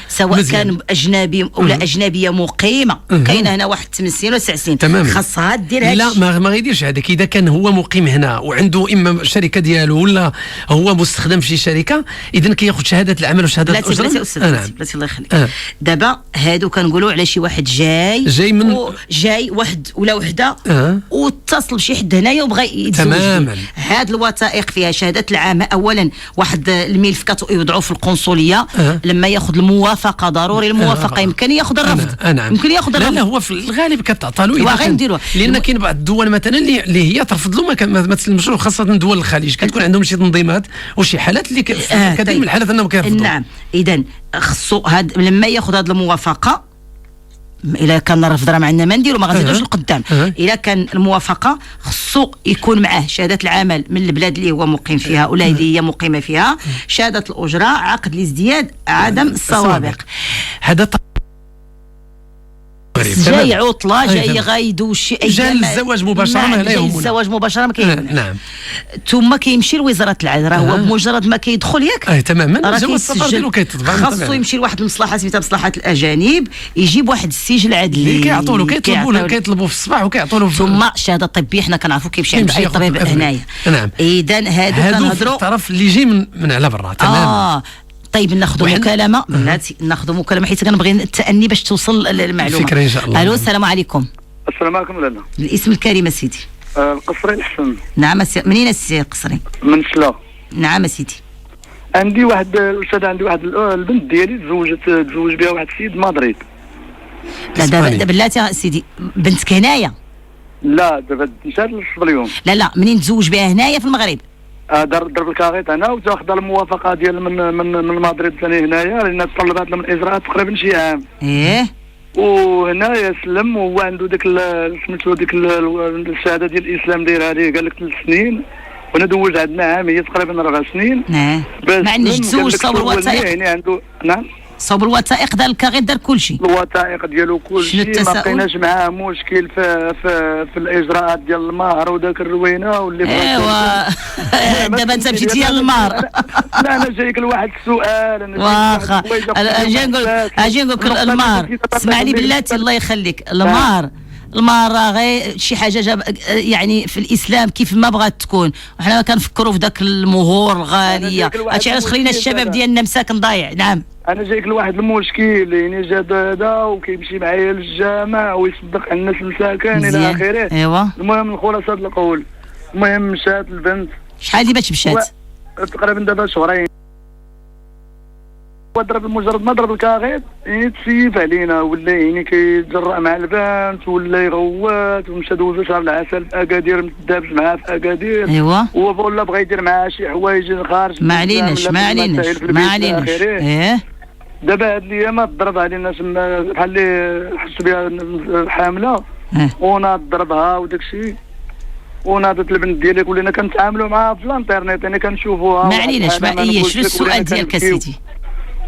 سواء كان اجنبي ولا اجنبيه مقيمه كاينه هنا واحد 8 سنين ولا 9 سنين خاصها دير هذا. لا ما غيديرش هذاك. اذا كان هو مقيم هنا وعنده اما شركه ديالو ولا هو مستخدم في شي شركه اذا كياخذ شهاده العمل وشهاده الاجره. بلاتي الله يخليك. دابا هادو كنقولوا على شي واحد جاي واحد ولا وحده واتصل بشي حد هنايا وبغى يتزوج. تماما. هاد الوثائق فيها شهاده العامه اولا واحد الملف يوضعوا نرجعوا في القنصليه لما ياخذ الموافقه، ضروري الموافقه، يمكن ياخذ الرفض. نعم. يمكن ياخذ الرفض. لا هو في الغالب كتعطى له غنديروه، لان كاين بعض الدول مثلا اللي هي ترفض له ما تسلمش له، خاصه دول الخليج كتكون عندهم شي تنظيمات وشي حالات اللي كثير من الحالات انهم كيرفضوا. نعم. اذا خصو لما ياخذ هذه الموافقه، إلا كان الرفض راه ما عندنا ما نديرو، ما غنزيدوش لقدام. إلا كان الموافقة خصو يكون معاه شهادة العمل من البلاد اللي هو مقيم فيها ولا اللي هي مقيمة فيها، شهادة الأجرة، عقد الازدياد، عدم السوابق. هذا جاي عطله، جاي غايدو شي جاي الزواج مباشره، لا يهمنا الزواج مباشره ما كاين. نعم. ثم كيمشي لوزاره العدل، هو بمجرد ما كيدخل ياك تماما الجواز السفر ديالو كيتطبع، خاصو يمشي لواحد المصلحه سميتها مصلحه الاجانب، يجيب واحد السجل عدلي كيعطوا له، كيطلبوا في الصباح وكيعطوا له ثم شهاده طبيه. حنا كنعرفوا كيمشي عند اي طبيب هنايا. نعم. اذا هادو كنهضروا الطرف اللي يجي من على برا. تماما. طيب ناخذ مكالمه، ناخذ مكالمه حيت كنبغي التأني باش توصل للمعلومه. فكره ان شاء الله. الو السلام عليكم. السلام عليكم لاله. الاسم الكريم سيدي. القصري الحسن. نعم منين السي القصري؟ من سلا. نعم سيدي. عندي واحد الاستاذ، عندي واحد البنت ديالي تزوج بها واحد السيد مدريد. لا دابا بلاتي سيدي، بنتك هنايا؟ لا دابا مشات للصبليون. لا منين تزوج بها هنايا في المغرب؟ ضرب الكاغيط هنا وتاخذ الموافقه ديال من مدريد ثاني هنايا، لان تطلبات من الاجراءات تقريبا شي عام. وهنايا سلم، وهو عنده ديك سميتو ديك الشهاده ديال الاسلام دايرها ليه، قال لك 3 سنين، وانا دوز عندنا عام، هي تقريبا 4 سنين. ما عنديش تزوج صوب الوثائق يعني عنده. نعم صوب الوثائق دار الكاغيط، دار كلشي، الوثائق ديالو كلشي، ما لقيناش معاه مشكل في الاجراءات ديال المهر وداك الروينه واللي ايوا. دابا انت مشيتي للمهر. لا انا جايك لواحد السؤال. واخا اجي نقول لك المهر، اسمعني بلاتي الله يخليك، المهر راه غير شي حاجه جاب يعني في الاسلام كيف ما بغات تكون، وحنا كنفكروا في ذاك المهور الغاليه، هادشي علاش خلينا الشباب ديالنا مساكن ضايع. نعم. انا جايك لواحد المشكل، يعني جا هذا وكيمشي معايا للجامع ويصدق على الناس المساكن الى اخره. ايوا. المهم الخلاصه القول، المهم مشات البنت. شحال ديما مشات؟ تقريبا دابا شهرين. مجرد ما ضرب الكاغيط يعني تسيف علينا، ولا يعني كيتجرأ مع البنت، ولا يغوت، ومشى دوزو شهر العسل في اكادير، متدابز معاه في اكادير. ايوا. ولا بغى يدير معاه شي حوايج خارج. ما عليناش. دابا هاد الايام ضرب علينا بحال اللي حس بها حامله، وناض ضربها وداك الشيء، وناضت البنت ديالي، ولينا كنتعاملوا معاها في الانترنيت، يعني كنشوفوها. ما عليناش. ما شنو السؤال ديالك سيدي؟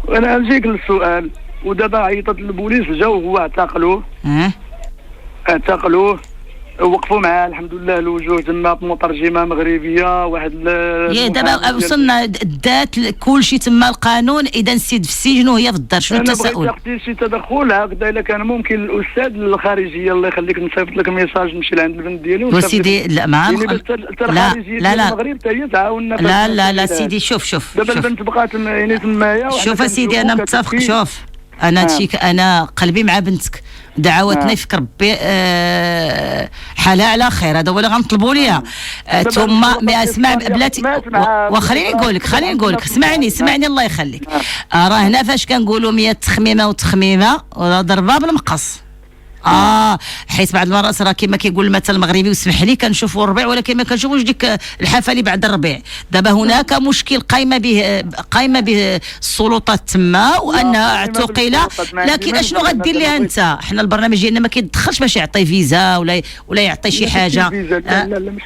انا نجيك للسؤال. ودابا عيطت للبوليس، جاو هو اعتقلوه، وقفوا معاه الحمد لله الوجوه تما بمترجمه مغربيه واحد. يا دابا وصلنا دات كل شيء تما القانون، اذا السيد في السجن وهي في الدار، شنو التساؤل؟ انا بغيت شي تدخل هكذا، الا كان ممكن الاستاذ الخارجيه، الله يخليك نصيفط لك ميساج نمشي لعند البنت ديالي وسيدي. لا ما لا المغرب حتى هي تعاوننا. لا سيدي شوف دابا البنت بقات يعني تمايا. شوف سيدي انا متفق. شوف انا انا قلبي مع بنتك، دعواتنا يفك ربي حالها على خير، هذا هو اللي غنطلبوا ليها. ثم اسمع بلاتي، وخليني نقول لك اسمعني الله يخليك. راه هنا فاش كنقولوا 100 تخميمه وتخميمه وضربه بالمقص. حيت بعض المرات راه كما كيقول المثل المغربي، واسمح لي، كنشوفوا الربيع ولكن ما كنشوفوش ديك الحفله بعد الربيع. دابا هناك مشكل قايمه به السلطات تما، وانها اعتقل، لكن اشنو غدير ليها انت؟ حنا البرنامج ديالنا ما كيدخلش باش يعطي فيزا ولا يعطي شي حاجه،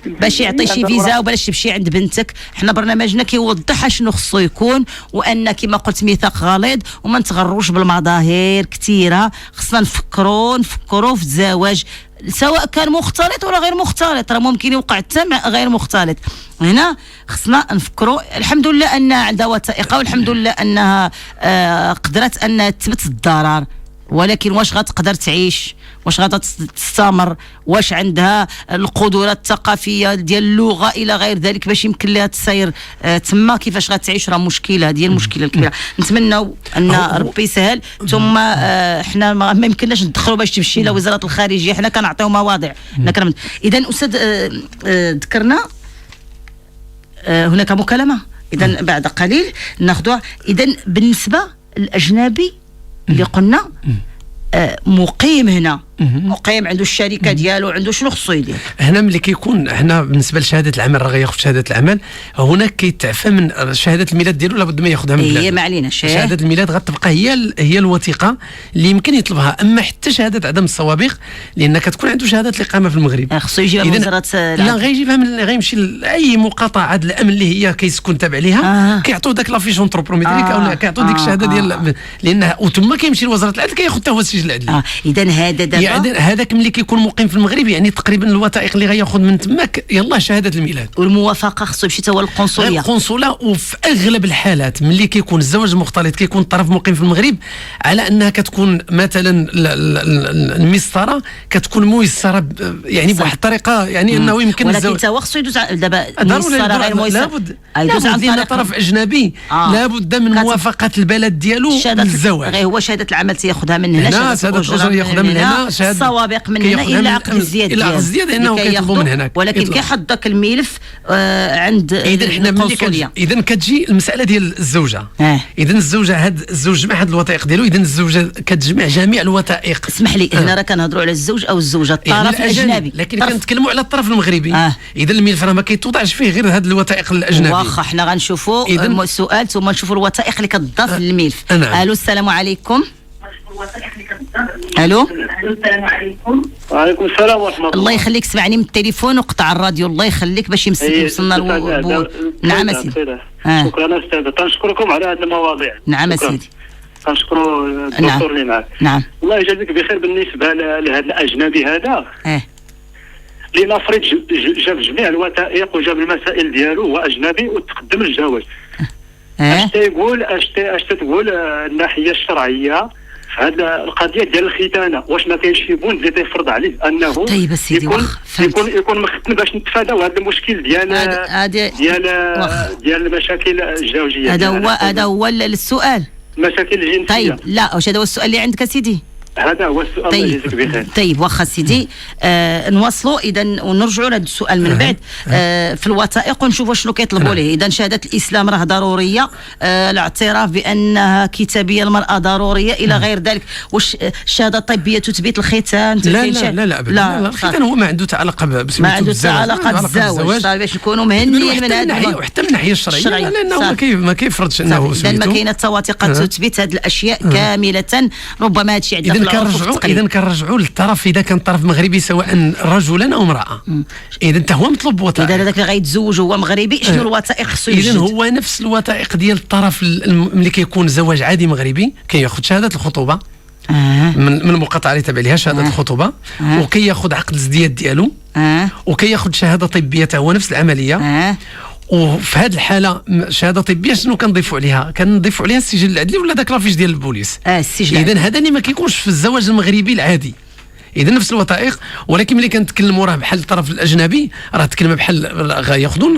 باش يعطي شي فيزا وبلاش تمشي عند بنتك. حنا برنامجنا كيوضح شنو خصو يكون، وان كما قلت ميثاق غليظ، وما نتغروش بالمظاهر كثيره. خصنا نفكروا في الزواج، سواء كان مختلط ولا غير مختلط، راه ممكن يوقع حتى غير مختلط. هنا خصنا نفكروا. الحمد لله انها عندها وثائق، والحمد لله انها قدرت انها تثبت الضرر، ولكن واش غتقدر تعيش؟ واش غتستمر؟ واش عندها القدرات الثقافيه ديال اللغه الى غير ذلك باش يمكن لها تسير تما؟ كيفاش غتعيش؟ راه مشكله، هذه المشكله الكبيره. نتمنوا ان ربي يسهل. ثم حنا ما يمكنناش ندخلوا باش تمشي لوزاره الخارجيه، حنا كنعطيو مواضيع. اذا استاذ ذكرنا هناك مكالمه. اذا بعد قليل ناخذوها. اذا بالنسبه للاجنبي اللي قلنا مقيم هنا، مقيم عنده الشركه ديالو، عنده شنو خصو يدير هنا؟ ملي كيكون هنا بالنسبه لشهاده العمل راه غياخذ شهاده العمل، هناك كيتعفى من شهاده الميلاد ديالو، لابد ما ياخذها من بلاده. هي ما علينا شهاده الميلاد غتبقى هي الوثيقه اللي يمكن يطلبها، اما حتى شهاده عدم السوابق لان كتكون عنده شهاده الاقامه في المغرب خصو يجيبها من وزاره لا غيجيبها غيمشي لاي مقاطعه الامن اللي هي كيسكن تابع ليها، كيعطوه داك لافيش اونتروبروميتريك او كيعطوه ديك الشهاده ديال لانها، وثم كيمشي لوزاره العدل كياخذ حتى هو السجل العدلي. اذا هذا دابا هذاك ملي كيكون مقيم في المغرب يعني تقريبا الوثائق اللي غياخذ من تماك يلاه شهاده الميلاد والموافقه خصو يمشي حتى هو للقنصليه. وفي اغلب الحالات ملي كيكون الزواج المختلط كيكون الطرف مقيم في المغرب على انها كتكون مثلا المسطره كتكون ميسره يعني بواحد الطريقه يعني انه يمكن ولكن حتى هو خصو يدوز دابا المسطره غير ميسره، لابد عن طرف اجنبي لابد من موافقه البلد ديالو للزواج. غير هو شهاده العمل تياخذها من هنا، شهاده الأجرة ياخذها من هنا، السوابق من هنا الى عقد الزياد الى عقد الزياد انه كيطلبوا من هناك، ولكن كيحط ذاك الملف عند القنصليه. اذا كتجي المساله ديال الزوجه، اذا الزوجه الزوج جمع هاد الوثائق ديالو، اذا الزوجه كتجمع جميع الوثائق. اسمح لي هنا راه كنهضروا على الزوج او الزوجه الطرف الاجنبي، لكن كنتكلموا على الطرف المغربي. اذا الملف راه ما كيتوضعش فيه غير هاد الوثائق الاجنبي. واخا حنا غنشوفوا السؤال ثم نشوفوا الوثائق اللي كتضاف للملف. الو السلام عليكم. الو السلام عليكم. وعليكم السلام ورحمه الله. الله يخليك سمعني من التليفون وقطع الراديو، الله يخليك باش يوصلنا نعم سيدي. شكرا استاذ، تنشكركم على هذه المواضيع. نعم سيدي، تنشكروا الدكتور اللي معك. نعم الله يجازيك بخير. بالنسبه لهذا الاجنبي هذا لنفرض جاب جميع الوثائق وجاب المسائل ديالو، هو اجنبي وتقدم للجواز، اش تقول الناحيه الشرعيه في هذه القضيه ديال الختانه؟ واش ما كاينش شي بند اللي تيفرض عليه انه طيب سيدي يكون مختن باش نتفاداو هذا المشكل ديال المشاكل الزوجيه؟ هذا هو السؤال، المشاكل الجنسيه. طيب لا واش هذا هو السؤال اللي عندك سيدي؟ هذا هو السؤال. طيب الله يجزيك بخير. طيب واخا سيدي نواصلوا اذا ونرجعوا لهذا السؤال من بعد في الوثائق ونشوفوا شنو كيطلبوا ليه. اذا شهاده الاسلام راه ضروريه، الاعتراف بانها كتابيه المراه ضروريه الى غير ذلك. واش الشهاده الطبيه تثبت الختان؟ لا الختان هو ما عنده علاقه ما عنده علاقه بالزواج. طيب باش نكونوا مهنيين من هذا وحتى من الناحيه الشرعيه لانه ما كيفرضش انه اذا ما كاينه حتى وثيقه تثبت هذه الاشياء كامله. ربما هذا الشيء عندنا إذا كنرجعوا للطرف، إذا كان طرف مغربي سواء رجلا أو امرأة، إذا أنت هو مطلوب وثائق. إذا هذاك اللي غيتزوج هو مغربي شنو الوثائق خصو يوجد؟ إذا هو نفس الوثائق ديال الطرف ملي كيكون زواج عادي مغربي، كياخذ شهادة الخطوبة من المقاطعة اللي تابع لها شهادة الخطوبة، وكياخذ عقد الازدياد ديالو، وكياخذ شهادة طبية هو نفس العملية. وفي هذه الحاله شهاده طبيه شنو كنضيفوا عليها؟ كنضيفوا عليها السجل العدلي ولا داك لافيش ديال البوليس. السجل. اذا هذا اللي ما كيكونش في الزواج المغربي العادي. اذا نفس الوثائق، ولكن ملي كنتكلموا راه بحال الطرف الاجنبي راه تكلم بحال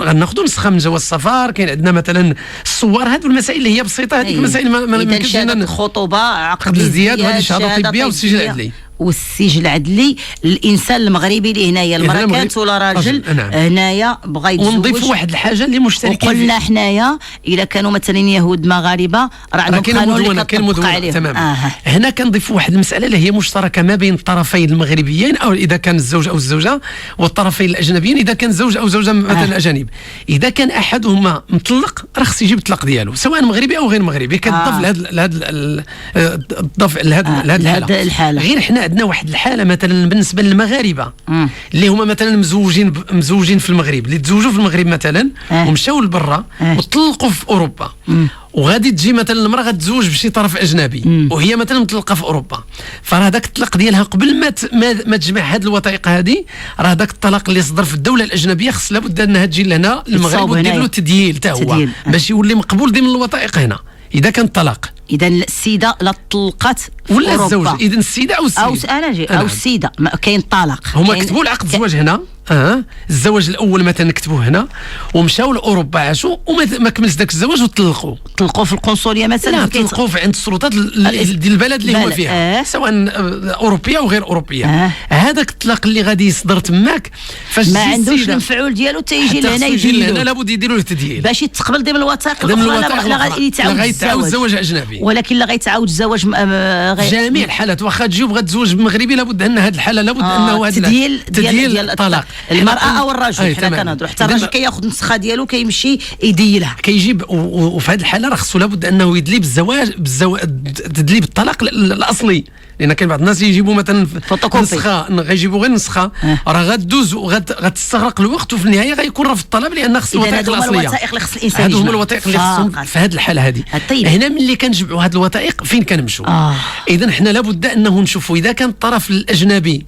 غناخذوا نسخه من جواز السفر. كاين عندنا مثلا الصور، هذو المسائل اللي هي بسيطه، هذيك المسائل ما يمكنش شهاده الخطوبه، عقد الازدياد، وهذه شهاده طبيه والسجل العدلي. والسجل العدلي الانسان المغربي اللي هنايا المراه كانت ولا راجل هنايا بغى يتزوج. ونضيفوا واحد الحاجه اللي مشتركين وقلنا حنايا اذا كانوا مثلا يهود مغاربه راه عندهم قانون اللي كيطبق عليهم. تماما. هنا كنضيفوا واحد المساله اللي هي مشتركه ما بين الطرفين المغربيين، او اذا كان الزوج او الزوجه، والطرفين الاجنبيين اذا كان زوج او زوجه مثلا اجانب. اذا كان احدهما مطلق راه خص يجيب الطلاق ديالو سواء مغربي او غير مغربي. كتضاف لهذا الحاله. غير حنا عندنا واحد الحاله مثلا بالنسبه للمغاربه اللي هما مثلا مزوجين في المغرب، اللي تزوجوا في المغرب مثلا ومشاو لبرا وطلقوا في اوروبا، وغادي تجي مثلا المراه غتزوج بشي طرف اجنبي وهي مثلا مطلقه في اوروبا، فراه داك الطلاق ديالها قبل ما تجمع هذه الوثائق هذه، راه داك الطلاق اللي صدر في الدوله الاجنبيه خص لابد انها تجي لهنا المغرب ودير له تدييل حتى هو باش يولي مقبول ضمن الوثائق هنا. اذا كان الطلاق اذا السيده لا طلقت ولا الزوج، اذا السيده او السيد او السيده كاين طلاق. هما كتبوا العقد الزواج هنا، الزواج الاول مثلا كتبوه هنا ومشاو لاوروبا عاشوا وما كملش داك الزواج وطلقوا في القنصليه مثلا، لا طلقوا عند السلطات ديال البلد اللي هو فيها، سواء اوروبيه او غير اوروبيه. هذاك الطلاق اللي غادي يصدر تماك فاش ما عندوش المفعول ديالو تيجي لهنا، يجي لهنا لابد يديروا له تدييل باش يتقبل ضمن الوثائق الاخرى. لا غيتعاود الزواج اجنبي، ولكن لا غيتعاود الزواج جميع الحالات. واخا تجي وبغات تزوج مغربي لابد ان هذه الحاله لابد انه هذا تدييل الطلاق المراه او الرجل. حنا كنهضروا حتى الرجل كياخذ النسخه ديالو كيمشي يديلها، كيجيب. وفي هذه الحاله راه خصو لابد انه يدلي تدلي بالطلاق الاصلي، لان كاين بعض الناس يجيبوا مثلا نسخه، غيجيبوا غير نسخه، راه غدوز وغتستغرق الوقت، وفي النهايه غيكون راه في الطلب لان خص الوثائق الاصليه. الوثائق اللي خص الانسان هادو هما الوثائق اللي خصهم في هذه الحاله هذه. هنا ملي كنجمعوا هذه الوثائق فين كنمشوا؟ اذا حنا لابد انه نشوفوا اذا كان الطرف الاجنبي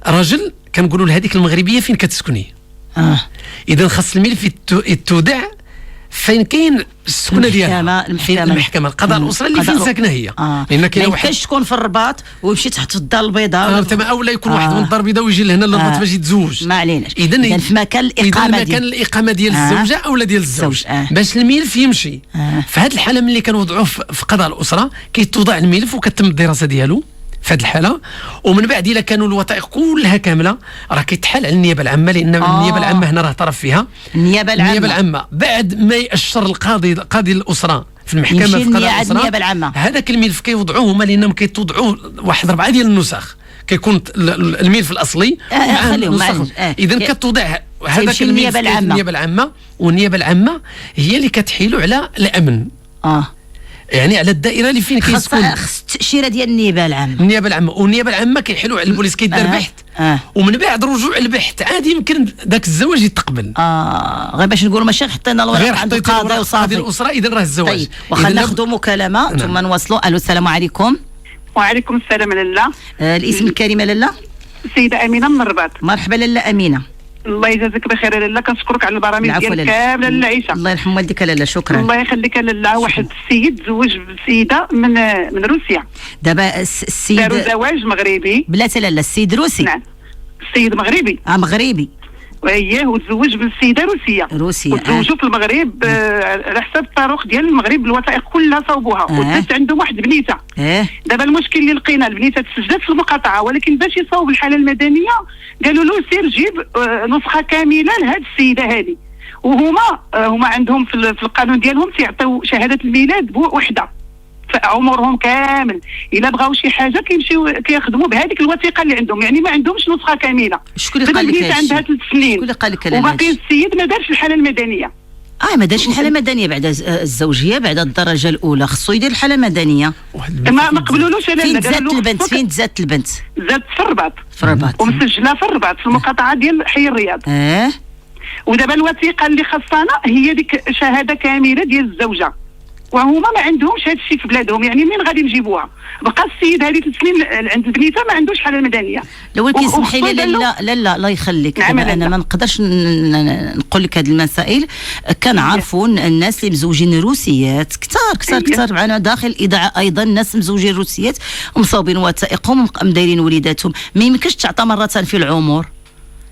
رجل كنقولوا لهذيك المغربيه فين كتسكني. اذا خص الملف يتودع فين كاين السكنه ديالها، المحكمه القضاء الاسره اللي فين ساكنه هي. لان كاين واحد تكون في الرباط ويمشي تحت في الدار البيضاء او لا يكون واحد من الدار البيضاء ويجي لهنا للرباط باش يتزوج. ما عليناش. اذا في مكان الاقامه ديال الزوجه او ديال الزوج باش الملف يمشي. في هذه الحاله ملي كنوضعوه في قضاء الاسره كيتوضع الملف وكتم الدراسه ديالو في هذه الحاله، ومن بعد الا كانوا الوثائق كلها كامله راه كيتحال على النيابه العامه، لان النيابه العامه هنا راه طرف فيها. النيابه العامه بعد ما يأشر قاضي الاسره في المحكمه في قضاء الاسره هذاك الملف كيوضعوه هما، لانهم كيتوضعوا واحد 4 ديال النسخ، كيكون الملف الاصلي مع النسخ. اذا كتوضع هذاك الملف النيابه العامه، والنيابه العامه هي اللي كتحيلوا على الامن. يعني على الدائره اللي فين كيسكن، خص التاشيره ديال النيابه العامه. والنيابه العامه كيحلوا على البوليس كيدار بحث، ومن بعد رجوع البحث عادي يمكن ذاك الزواج يتقبل. غير باش نقولوا ماشي حطينا الورق عند القاضي وصافي الاسره. اذا راه الزواج. طيب واخا ناخذوا مكالمه ثم نواصلوا. الو السلام عليكم. وعليكم السلام لاله. الاسم الكريمه لاله؟ السيده امينه من الرباط. مرحبا لاله امينه. الله يجازيك بخير لاله، كنشكرك على البرامج ديالك كامله العيشه. الله يرحم والديك لاله، شكرا. الله يخليك لاله. واحد السيد تزوج بسيده من روسيا. دابا السيد داروا زواج مغربي. بلاتي لاله، السيد روسي. نعم السيد مغربي. مغربي. واييه، وتزوج بالسيده روسيه. وتزوجوا في المغرب على حساب الطرق ديال المغرب، الوثائق كلها صوبوها. ودازت عندهم واحد بنيته. دابا المشكل اللي لقينا البنيته تسجلت في المقاطعه، ولكن باش يصوب الحاله المدنيه قالوا له سير جيب نسخه كامله لهذه السيده هذه. وهما عندهم في القانون ديالهم تيعطيو شهاده الميلاد وحده عمرهم كامل. الا بغاو شي حاجه كيمشيو كيخدموا بهذيك الوثيقه اللي عندهم، يعني ما عندهمش نسخه كامله. شكون اللي قال لك هادشي؟ عندها 3 سنين. شكون اللي قال لك وباقي السيد ما دارش الحاله المدنيه. ما دارش الحاله المدنيه بعد الزوجيه، بعد الدرجه الاولى خصو يدير الحاله المدنيه. ما قبلولوش. فين تزادت البنت؟ زادت في الرباط. ومسجله في الرباط في المقاطعه ديال حي الرياض. ودابا الوثيقه اللي خاصنا هي ديك شهاده كامله ديال الزوجه، وهما ما عندهمش هذا الشيء في بلادهم. يعني منين غادي نجيبوها؟ بقى السيد هذه 3 سنين عند البنيته ما عندوش حاله مدنيه. لو كيسمحي لي لا الله يخليك. نعم انا ما نقدرش نقول لك هذه المسائل. كنعرفوا الناس اللي مزوجين روسيات كثار معنا داخل الاذاعه ايضا ناس مزوجين روسيات ومصاوبين وثائقهم ومدايرين وليداتهم. ما يمكنش تعطى مره في العمر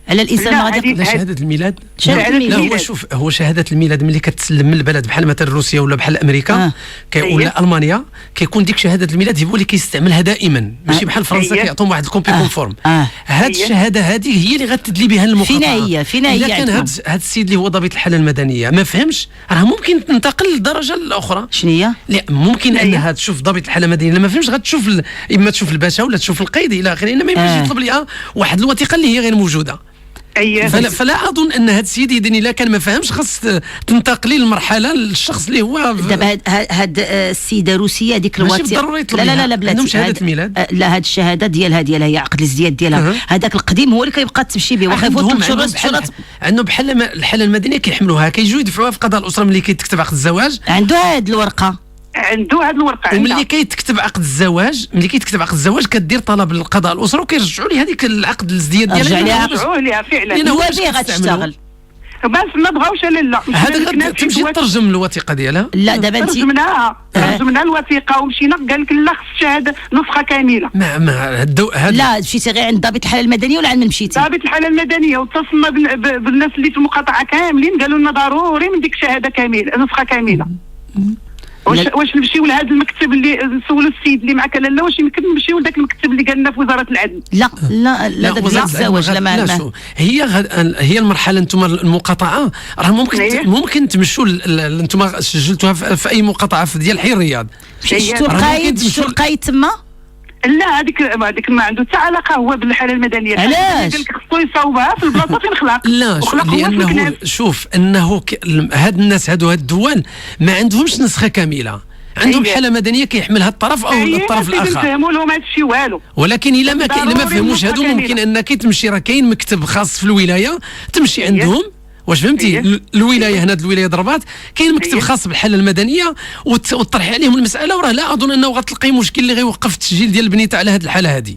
على الانسان غادي. شهاده الميلاد لا هو شهاده الميلاد ملي كتسلم من البلد بحال مثلا روسيا ولا بحال امريكا ولا المانيا كيكون ديك شهاده الميلاد هو اللي كيستعملها دائما، ماشي بحال فرنسا كيعطيهم واحد الكوبي كونفورم. هاد الشهاده هذه هي اللي غتدلي بها المقاطعه. فينا هي اذا كان هاد السيد اللي هو ضابط الحاله المدنيه ما فهمش راه ممكن تنتقل للدرجه الاخرى. شنو هي؟ لا ممكن انها تشوف ضابط الحاله المدنيه لما فهمش غتشوف اما تشوف الباشا ولا تشوف القيد الى اخره، انما ما يمكنش يطلب ليها واحد الوثيقه اللي هي غير موجوده. فلا اظن ان هذا السيد اذا الا كان ما فهمش خاص تنتقلي للمرحله للشخص اللي هو دابا هاد السيده روسيه هذيك الوثيقه لا بلاتي عندهم شهاده الميلاد. لا هاد الشهاده ديالها هي عقد الازدياد ديالها. هذاك القديم هو اللي كيبقى تمشي به واخا يفوت شروط. عنده بحال الحاله المدنيه كيحملوها كيجيو يدفعوها في قضاء الاسره ملي كيتكتب عقد الزواج. عنده هاد الورقه. وملي كيتكتب عقد الزواج كدير طلب للقضاء الاسره وكيرجعوا ليه هذيك العقد الازدياد ديالها. رجعوا ليها فعلا. هو به غتشتغل. بس ما بغاوش لا هذا تمشي ترجم الوثيقه ديالها. لا دابا انت ترجمنا الوثيقه ومشينا قال لك لا خص شهاده نسخه كامله. لا مشيتي غير عند ضابط الحاله المدنيه ولا عند من مشيتي؟ ضابط الحاله المدنيه، واتصلنا بالناس اللي في المقاطعه كاملين قالوا لنا ضروري من ديك شهاده كامله نسخه كامله. واش نمشيو لهذا المكتب اللي نسولوا السيد اللي معك لا واش يمكن نمشيو لذاك المكتب اللي قالنا في وزاره العدل؟ لا وزاره الزواج لا ما هي المرحله انتم المقاطعه راه ممكن تمشوا انتم سجلتوها في اي مقاطعه ديال حي الرياض. شتو القايد تما؟ لا هذيك ما عنده حتى علاقه هو بالحاله المدنيه. علاش؟ قال لك خصو يصاوبها في البلاصه فين خلق. لا لانه شوف انه هاد الناس هاد الدول ما عندهمش نسخه كامله، عندهم حاله مدنيه كيحملها الطرف او الطرف الاخر. نفهموا لهم هذا الشيء والو. ولكن الا ما فهموش هادو ممكن انك تمشي، راه كاين مكتب خاص في الولايه تمشي عندهم. واش فهمتي؟ الولايه هنا الولايه الرباط كاين مكتب خاص بالحاله المدنيه وتطرحي عليهم المساله، وراه لا اظن انه غتلقاي مشكل اللي غيوقف التسجيل ديال البنيته على هذه الحاله هذه.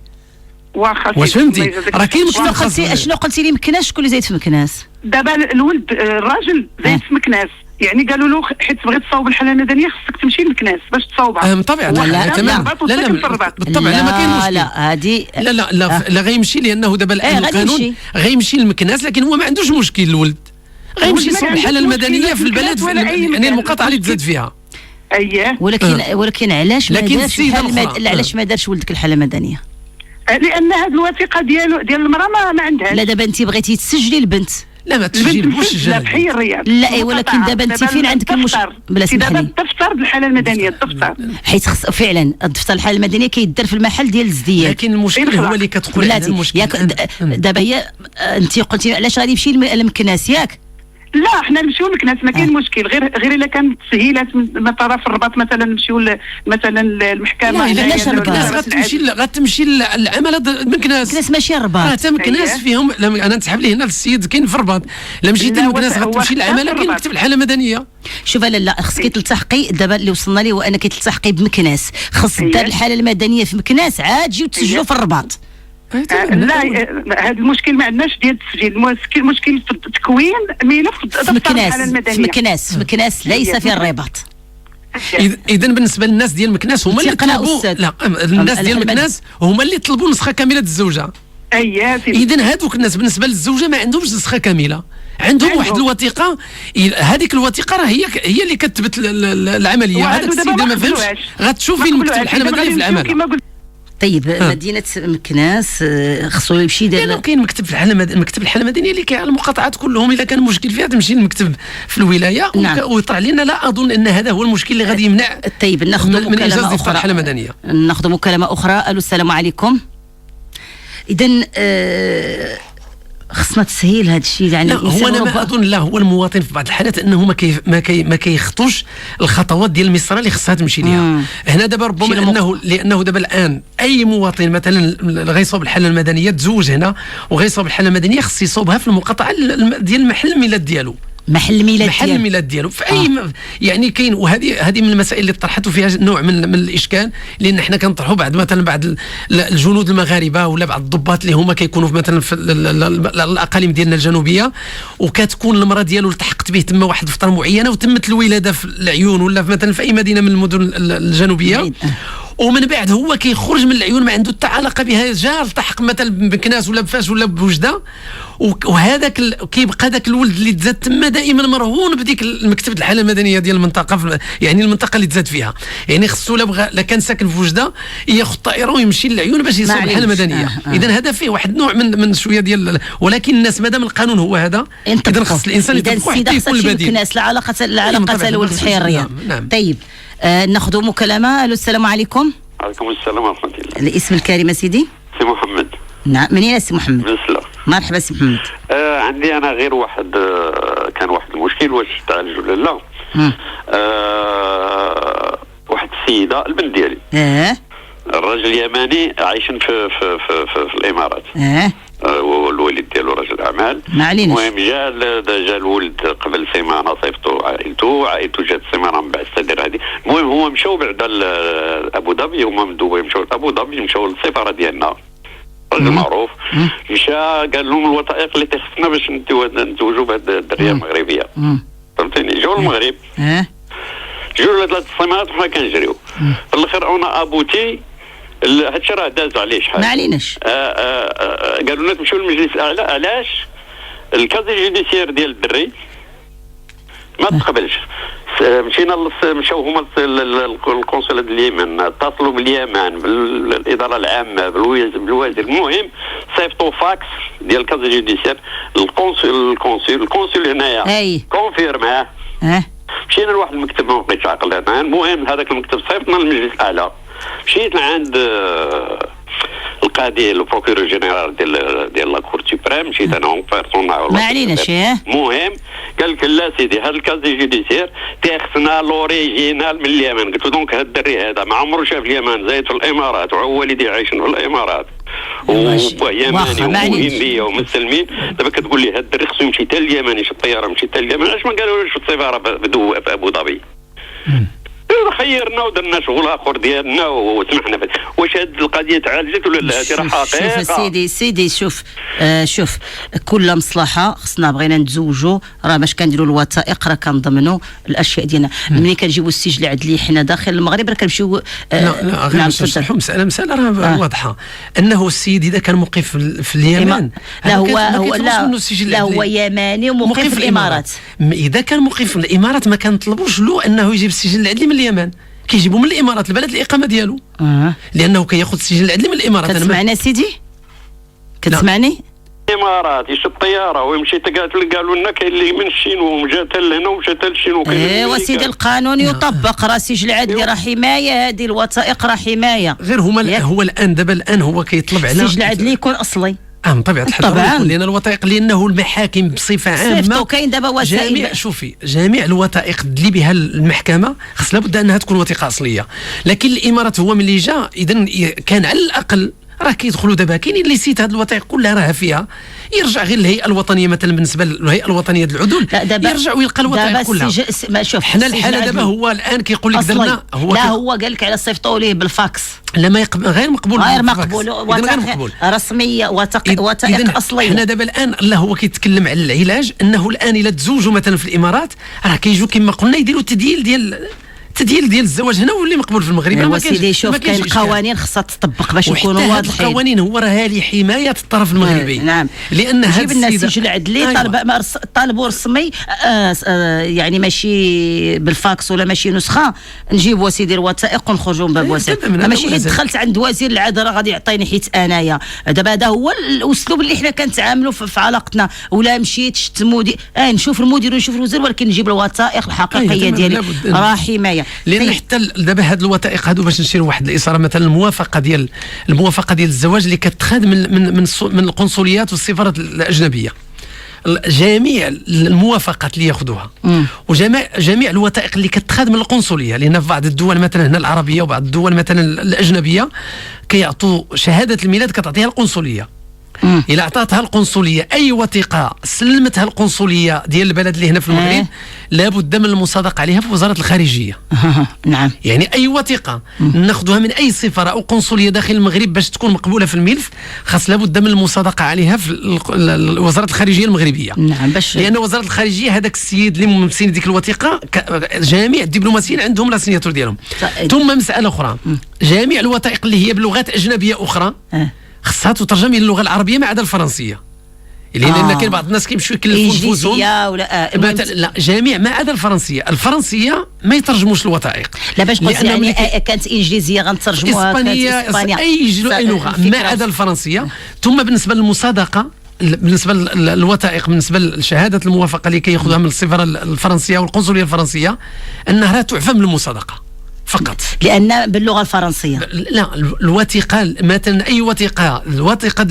واش فهمتي؟ راه كاين مكتب. شنو قلتي لي مكناس؟ شكون اللي زايد في مكناس؟ دابا الولد الراجل زايد في مكناس، يعني قالوا له حيت بغيت تصاوب الحاله المدنيه خصك تمشي لمكناس باش تصاوبها. طبعا تمام. لا بالطبع لا ما كاين مشكل. لا هذه لا غيمشي لانه دابا القانون غيمشي للمكناس، لكن هو ما عندوش مشكل الولد غيمشي يصوب الحاله المدنيه في البلد يعني المقاطعه اللي تزاد فيها. ولكن علاش ما دارش ولدك الحاله المدنيه؟ لان هذه الوثيقه ديال المراه ما عندهاش. لا دابا انت بغيتي تسجلي البنت. لا ما تسجليش لا بحي الرياض. لا ولكن دابا انت فين عندك المشكل؟ بلا سمح لي. الدفتر بالحاله المدنيه الدفتر. حيت فعلا الدفتر الحاله المدنيه كيدار في المحل ديال الزديات. لكن المشكل هو اللي كتقول على المشكل. دابا هي انت قلتي علاش غادي يمشي لمكناس ياك؟ لا حنا نمشيو لمكناس ما كاين مشكل، غير الا كانت تسهيلات من طرف الرباط مثلا نمشيو مثلا المحكمه. لا علاش الرباط؟ غتمشي للعمل مكناس ماشي الرباط. حتى مكناس فيهم انا نسحب لي هنا السيد كاين في الرباط. لا مشيتي لمكناس غتمشي للعمل كاين مكتب الحاله المدنيه. شوف لا خصك تلتحقي دابا اللي وصلنا ليه هو انك تلتحقي بمكناس، خص دار الحاله المدنيه في مكناس عاد تجيو تسجلوا في الرباط. لا هذا المشكل ما عندناش ديال التسجيل، المشكل في تكوين ملف في مكناس ليس في الرباط. اذا بالنسبه للناس ديال مكناس هما اللي طلبوا. لا الناس ديال مكناس هما اللي طلبوا نسخه كامله الزوجه. اذا هذوك الناس بالنسبه للزوجه ما عندهمش نسخه كامله، عندهم واحد الوثيقه. هذيك الوثيقه راه هي اللي كتثبت العمليه. هذاك السيد ما فهمش غتشوفي المكتب الحاله المدنيه في العمل. طيب مدينه مكناس خصو يمشي لانه كاين مكتب الحاله المدنيه اللي كاين على المقاطعات كلهم. اذا كان مشكل فيها تمشي للمكتب في الولايه. ويطلع لنا. لا اظن ان هذا هو المشكل اللي غادي يمنع. طيب ناخذ من اجازه افتتاح الحاله المدنيه. ناخذ مكالمه اخرى. الو السلام عليكم. اذا خصنا تسهيل هذا الشيء يعني. هو انا ما اظن. لا هو المواطن في بعض الحالات انه ما كيخطوش الخطوات ديال المسطره اللي خصها تمشي ليها. هنا دابا ربما لانه دابا الان اي مواطن مثلا غيصوب الحاله المدنيه تزوج هنا وغيصوب الحاله المدنيه خص يصوبها في المقاطعه ديال محل الميلاد ديالو. محل الميلاد ديالو في اي يعني كاين. وهذه من المسائل اللي طرحت فيها نوع من الاشكال، لان حنا كنطرحوا بعض الجنود المغاربه ولا بعض الضباط اللي هما كيكونوا مثلا في الاقاليم ديالنا الجنوبيه، وكتكون المراه ديالو التحقت به تما واحد الفتره معينه وتمت الولاده في العيون ولا مثلا في اي مدينه من المدن الجنوبيه، ومن بعد هو كيخرج من العيون ما عنده حتى علاقه بها، جا التحق مثلا بمكناس ولا بفاش ولا بوجده، وهذاك كيبقى ذاك الولد اللي تزاد تما دائما مرهون بديك المكتبه الحاله المدنيه ديال المنطقه، يعني المنطقه اللي تزاد فيها. يعني خصو لا كان ساكن في وجده ياخذ طائره ويمشي للعيون باش يصوب الحاله المدنيه. اذا هذا فيه واحد نوع من شويه ديال، ولكن الناس مادام القانون هو هذا اذا خص الانسان يطبق واحد يكون البديل. الناس لا علاقه الولد في حي الرياض. طيب ناخذ مكالمه. الو السلام عليكم. وعليكم السلام ورحمه الله. الاسم الكريم سيدي؟ سي محمد. نعم منين سي محمد؟ من سلا. مرحبا سي محمد. عندي انا غير واحد كان واحد المشكل واش تعالج ولا لا. واحد السيده البنت ديالي. الراجل يماني عايشين في الامارات. والوالد ديالو راجل اعمال. المهم جا الولد قبل سيمانه صيفطوا عائلته جات سيمانه من بعد السدير هذه. المهم هو مشاو بعدا لابو ظبي، هما من دبي مشاو لابو ظبي، مشاو للسفاره ديالنا راجل معروف، مشى قال لهم الوثائق اللي تخصنا باش نتزوجوا بهذه الدريه المغربيه. فهمتني؟ جاو المغرب، جاو ل3 سنوات وحنا كنجريو. في الاخر انا ابوتي هادشي راه داز عليه شحال، ما عليناش. قالوا لنا تمشيو للمجلس الاعلى. علاش؟ الكازي جوديسيير ديال الدري ما تقبلش. مشينا مشاو هما القنصلة اليمن، اتصلوا باليمن بالاداره العامه بالوزير. المهم صيفطوا فاكس ديال الكازي جوديسيير القنصل هنايا كونفيرماه. مشينا لواحد المكتب ما بقيتش عاقل انا. المهم هذاك المكتب صيفطنا للمجلس الاعلى. مشيت لعند القاضي البروكيرور جينيرال ديال لا كور سوبريم، مشيت انا اون بيرسون ما عليناش. المهم قال لك لا سيدي هذا الكازي جوديسيير تيخصنا لوريجينال من اليمن. قلت له دونك هذا الدري هذا ما عمره شاف اليمن، زايد في الامارات وهو والدي عايشين في الامارات ويماني وهنديه ومسلمين. دابا كتقول لي هذا الدري خصو يمشي حتى اليمن، يشد الطياره يمشي حتى اليمن. علاش ما قالولوش في السفاره في ابو ظبي؟ خيرنا ودرنا شغل اخر ديالنا وسمحنا. واش هذه القضيه تعالجت ولا لا؟ هذه راه حقيقه. شوف سيدي شوف كل مصلحه خصنا بغينا نتزوجوا راه باش كنديروا الوثائق راه كنضمنوا الاشياء ديالنا. ملي كنجيبوا السجل العدلي حنا داخل المغرب راه كنمشيو. لا غير مساله راه واضحه انه السيد اذا كان مقيم في اليمن لا هو يماني ومقيم في الامارات. اذا كان مقيم في الامارات ما كنطلبوش له انه يجيب السجل العدلي من اليمن، كيجيبوا من الامارات البلد الاقامه ديالو. لانه كياخذ السجل العدلي من الامارات. كتسمعنا سيدي؟ كتسمعني؟ الامارات يشد الطياره ويمشي. قالوا لنا كاين اللي من الشين ومجا حتى لهنا ومشى حتى للشين. ايوا سيدي القانون يطبق. راه السجل العدلي راه حمايه، هذه الوثائق راه حمايه. غير هو الان هو كيطلب على السجل العدلي يكون اصلي. من طبيعه الحال لان الوثائق لانه المحاكم بصفه عامه كاين دابا وسائل. جميع الوثائق اللي بها المحكمه خص لابد انها تكون وثيقه اصليه. لكن الامارات هو ملي جا اذا كان على الاقل راه كيدخلوا دابا كاينين اللي سيت هذه الوثائق كلها راه فيها. يرجع غير الهيئه الوطنيه مثلا بالنسبه للهيئه الوطنيه العدول يرجع ويلقى الوثائق كلها. شوف حنا الحاله دابا هو الان كيقول لك درنا هو قال لك على صيفطوا ليه بالفاكس. لا ما غير مقبول. غير مقبول. رسميه وثائق اصليه. حنا دابا الان لا هو كيتكلم على العلاج انه الان الا تزوجوا مثلا في الامارات راه كيجوا كما قلنا يديروا تدييل ديال الزواج هنا واللي مقبول في المغرب. ما كاينش. شوف كاين قوانين خصها تطبق باش يكونوا واضحين. القوانين هو راه لحمايه الطرف المغربي. نعم. لان هذا جيب لنا السجل العدلي طالبوا رسمي يعني ماشي بالفاكس ولا ماشي نسخه. نجيبوا سيدي الوثائق ونخرجوا من باب وثائق. ماشي حيت دخلت عند وزير العداله غادي يعطيني حيت انايا. دابا هذا هو الاسلوب اللي حنا كنتعاملوا في علاقتنا. ولا مشيت شفت نشوف المدير ونشوف الوزير ولكن نجيب الوثائق الحقيقيه ديالي راه حمايه. لان حتى دابا هاد الوثائق هادو باش نشيروا واحد الاصرار مثلا الموافقه ديال الزواج اللي كتخاد من القنصليات والسفارات الاجنبيه. جميع الموافقات اللي ياخذوها وجميع الوثائق اللي كتخاد من القنصليه. لان في بعض الدول مثلا هنا العربيه وبعض الدول مثلا الاجنبيه كيعطوا شهاده الميلاد كتعطيها القنصليه. إلا أعطاتها القنصلية أي وثيقة سلمتها القنصلية ديال البلد اللي هنا في المغرب لابد من المصادقة عليها في وزارة الخارجية. نعم. يعني أي وثيقة ناخذها من أي سفارة أو قنصلية داخل المغرب باش تكون مقبولة في الملف خاص لابد من المصادقة عليها في وزارة الخارجية المغربية. نعم. لأن وزارة الخارجية هذاك السيد اللي ممثل ديك الوثيقة جميع الدبلوماسيين عندهم لا سيناتور ديالهم. ثم مسألة أخرى جميع الوثائق اللي هي بلغات أجنبية أخرى خصها تترجم الى اللغه العربيه ما عدا الفرنسيه. لان كاين بعض الناس كيمشيو يكلفوا نفوسهم لا جميع ما عدا الفرنسيه ما يترجموش الوثائق. لا باش قلت يعني كانت انجليزيه غنترجموها اسبانيا اي لغه ما عدا الفرنسيه. ثم بالنسبه للمصادقه بالنسبه للوثائق بالنسبه لشهاده الموافقه اللي كياخذوها من السفاره الفرنسيه والقنصليه الفرنسيه انها تعفى من المصادقه فقط لان باللغه الفرنسيه. لا الوثيقه مثلا اي وثيقه الوثيقه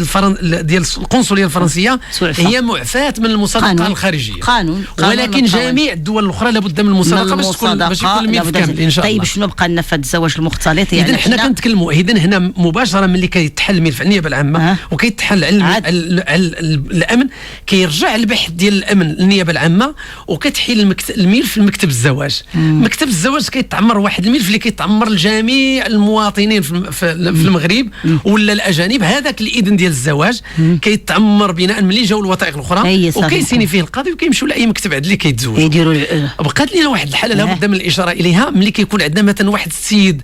ديال القنصليه الفرنسيه هي معفاه من المصادقه الخارجيه قانون ولكن جميع الدول الاخرى لابد من المصادقه باش يكون الملف كامل ان شاء الله. طيب شنو بقى لنا في الزواج المختلط؟ يعني اذا حنا كنتكلموا هنا مباشره ملي كيتحل الملف النيابه العامه وكيتحل الامن كيرجع البحث ديال الامن للنيابه العامه وكتحيل الملف لمكتب الزواج. مكتب الزواج كيتعمر واحد الملف اللي كيتعمر لجميع المواطنين في المغرب ولا الاجانب. هذاك الاذن ديال الزواج كيتعمر بناء ملي جاو الوثائق الاخرى وكيسيني فيه القاضي وكيمشيو لاي مكتب عدلي كيتزوجوا. بقات لنا واحد الحاله لابد من الاشاره اليها، ملي كيكون عندنا مثلا واحد السيد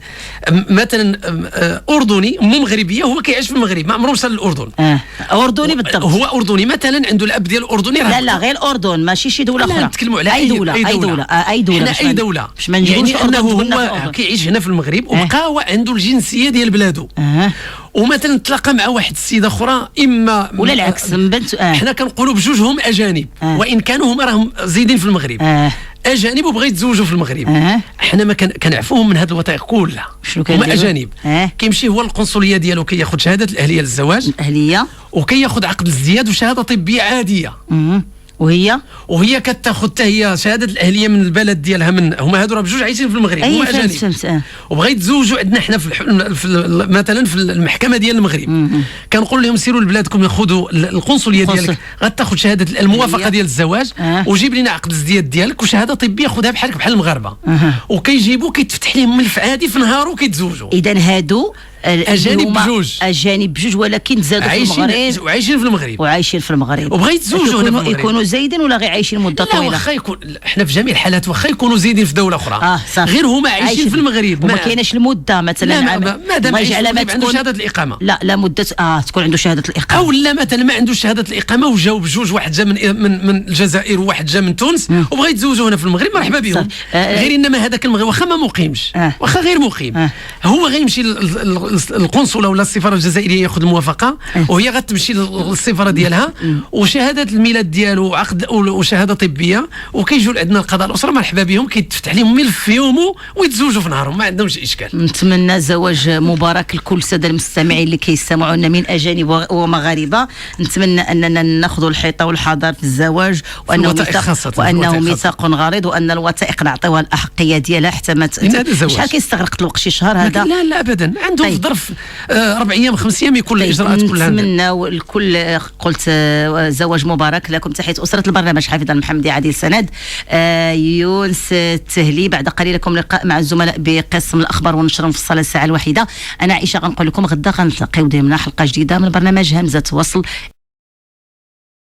مثلا اردني مو مغربيه، هو كيعيش في المغرب ما عمره وصل للاردن. اردني بالضبط، هو اردني مثلا، عنده الاب ديال الاردني. لا غير الاردن ماشي شي دوله اخرى، نتكلموا على اي دوله اي دوله اي دوله باش ما نجيوش. يعني انه هو كيعيش هنا في المغرب وبقى عنده الجنسيه ديال بلاده، ومثلا تلاقى مع واحد السيده اخرى اما ولا العكس بنت. حنا كنقولوا بجوجهم اجانب وان كانوا هما راهم زايدين في المغرب، اجانب وبغى يتزوجوا في المغرب. حنا ما كنعفوهم من هذه الوثائق كلها، هما اجانب. كيمشي هو القنصليه ديالو كياخذ شهاده الاهليه للزواج، الاهليه، وكياخذ عقد الازدياد وشهاده طبيه عاديه. وهي كتاخذ حتى هي شهاده الاهليه من البلد ديالها. من هما هادو راه بجوج عايشين في المغرب، هما اجانب وبغا يتزوجوا عندنا حنا مثلا في المحكمه ديال المغرب. كنقول لهم سيروا لبلادكم ياخذوا القنصليه ديالك، غتاخذ شهاده الموافقه ديال الزواج وجيب لنا عقد الازدياد ديالك وشهاده طبيه، خذها بحالك بحال المغاربه. وكيجيبوا كيتفتح لهم ملف عادي في نهار وكيتزوجوا. اذا هادو اجانب بجوج ولكن زادوا في المغرب وعايشين في المغرب وبغا يتزوجوا هنا في المغرب. يكونوا زايدين ولا غير عايشين مده طويله؟ لا واخا يكون حنا في جميع الحالات واخا يكونوا زايدين في دوله اخرى، غير هما عايشين في المغرب وما كايناش المده مثلا ما دام عنده شهاده الاقامه. لا مده تكون عنده شهاده الاقامه، او لا مثلا ما عندوش شهاده الاقامه وجاوا بجوج، واحد جا من الجزائر وواحد جا من تونس وبغا يتزوجوا هنا في المغرب، مرحبا بهم. غير انما هذاك المغرب واخا ما مقيمش، واخا غير مقيم، هو غيمشي القنصله ولا السفاره الجزائريه ياخذ الموافقه، وهي غتمشي للسفاره ديالها وشهاده الميلاد ديالو وعقد وشهاده طبيه، وكيجوا عندنا القضاء الاسره مرحبا بهم، كيتفتح لهم ملف في يومه ويتزوجوا في نهارهم، ما عندهمش اشكال. نتمنى زواج مبارك لكل الساده المستمعين اللي كيستمعونا من اجانب ومغاربه. نتمنى اننا ناخذوا الحيطه والحذر في الزواج، وانه ميثاق غليظ، وان الوثائق نعطيوها الاحقيه ديالها حتى ما شحال كيستغرق الوقت؟ شي شهر هذا؟ لا ابدا، عندهم في ظرف 4 أيام 5 أيام يكون الاجراءات كلها. نتمنى الكل قلت زواج مبارك لكم. تحيه اسره البرنامج حافظه المحمدي، عادل سند، يونس التهلي. بعد قليل لكم لقاء مع الزملاء بقسم الاخبار ونشرهم في الصاله الساعه 1. انا عائشه غنقول لكم غدا غنتلاقيو ديما حلقه جديده من برنامج همزه وصل.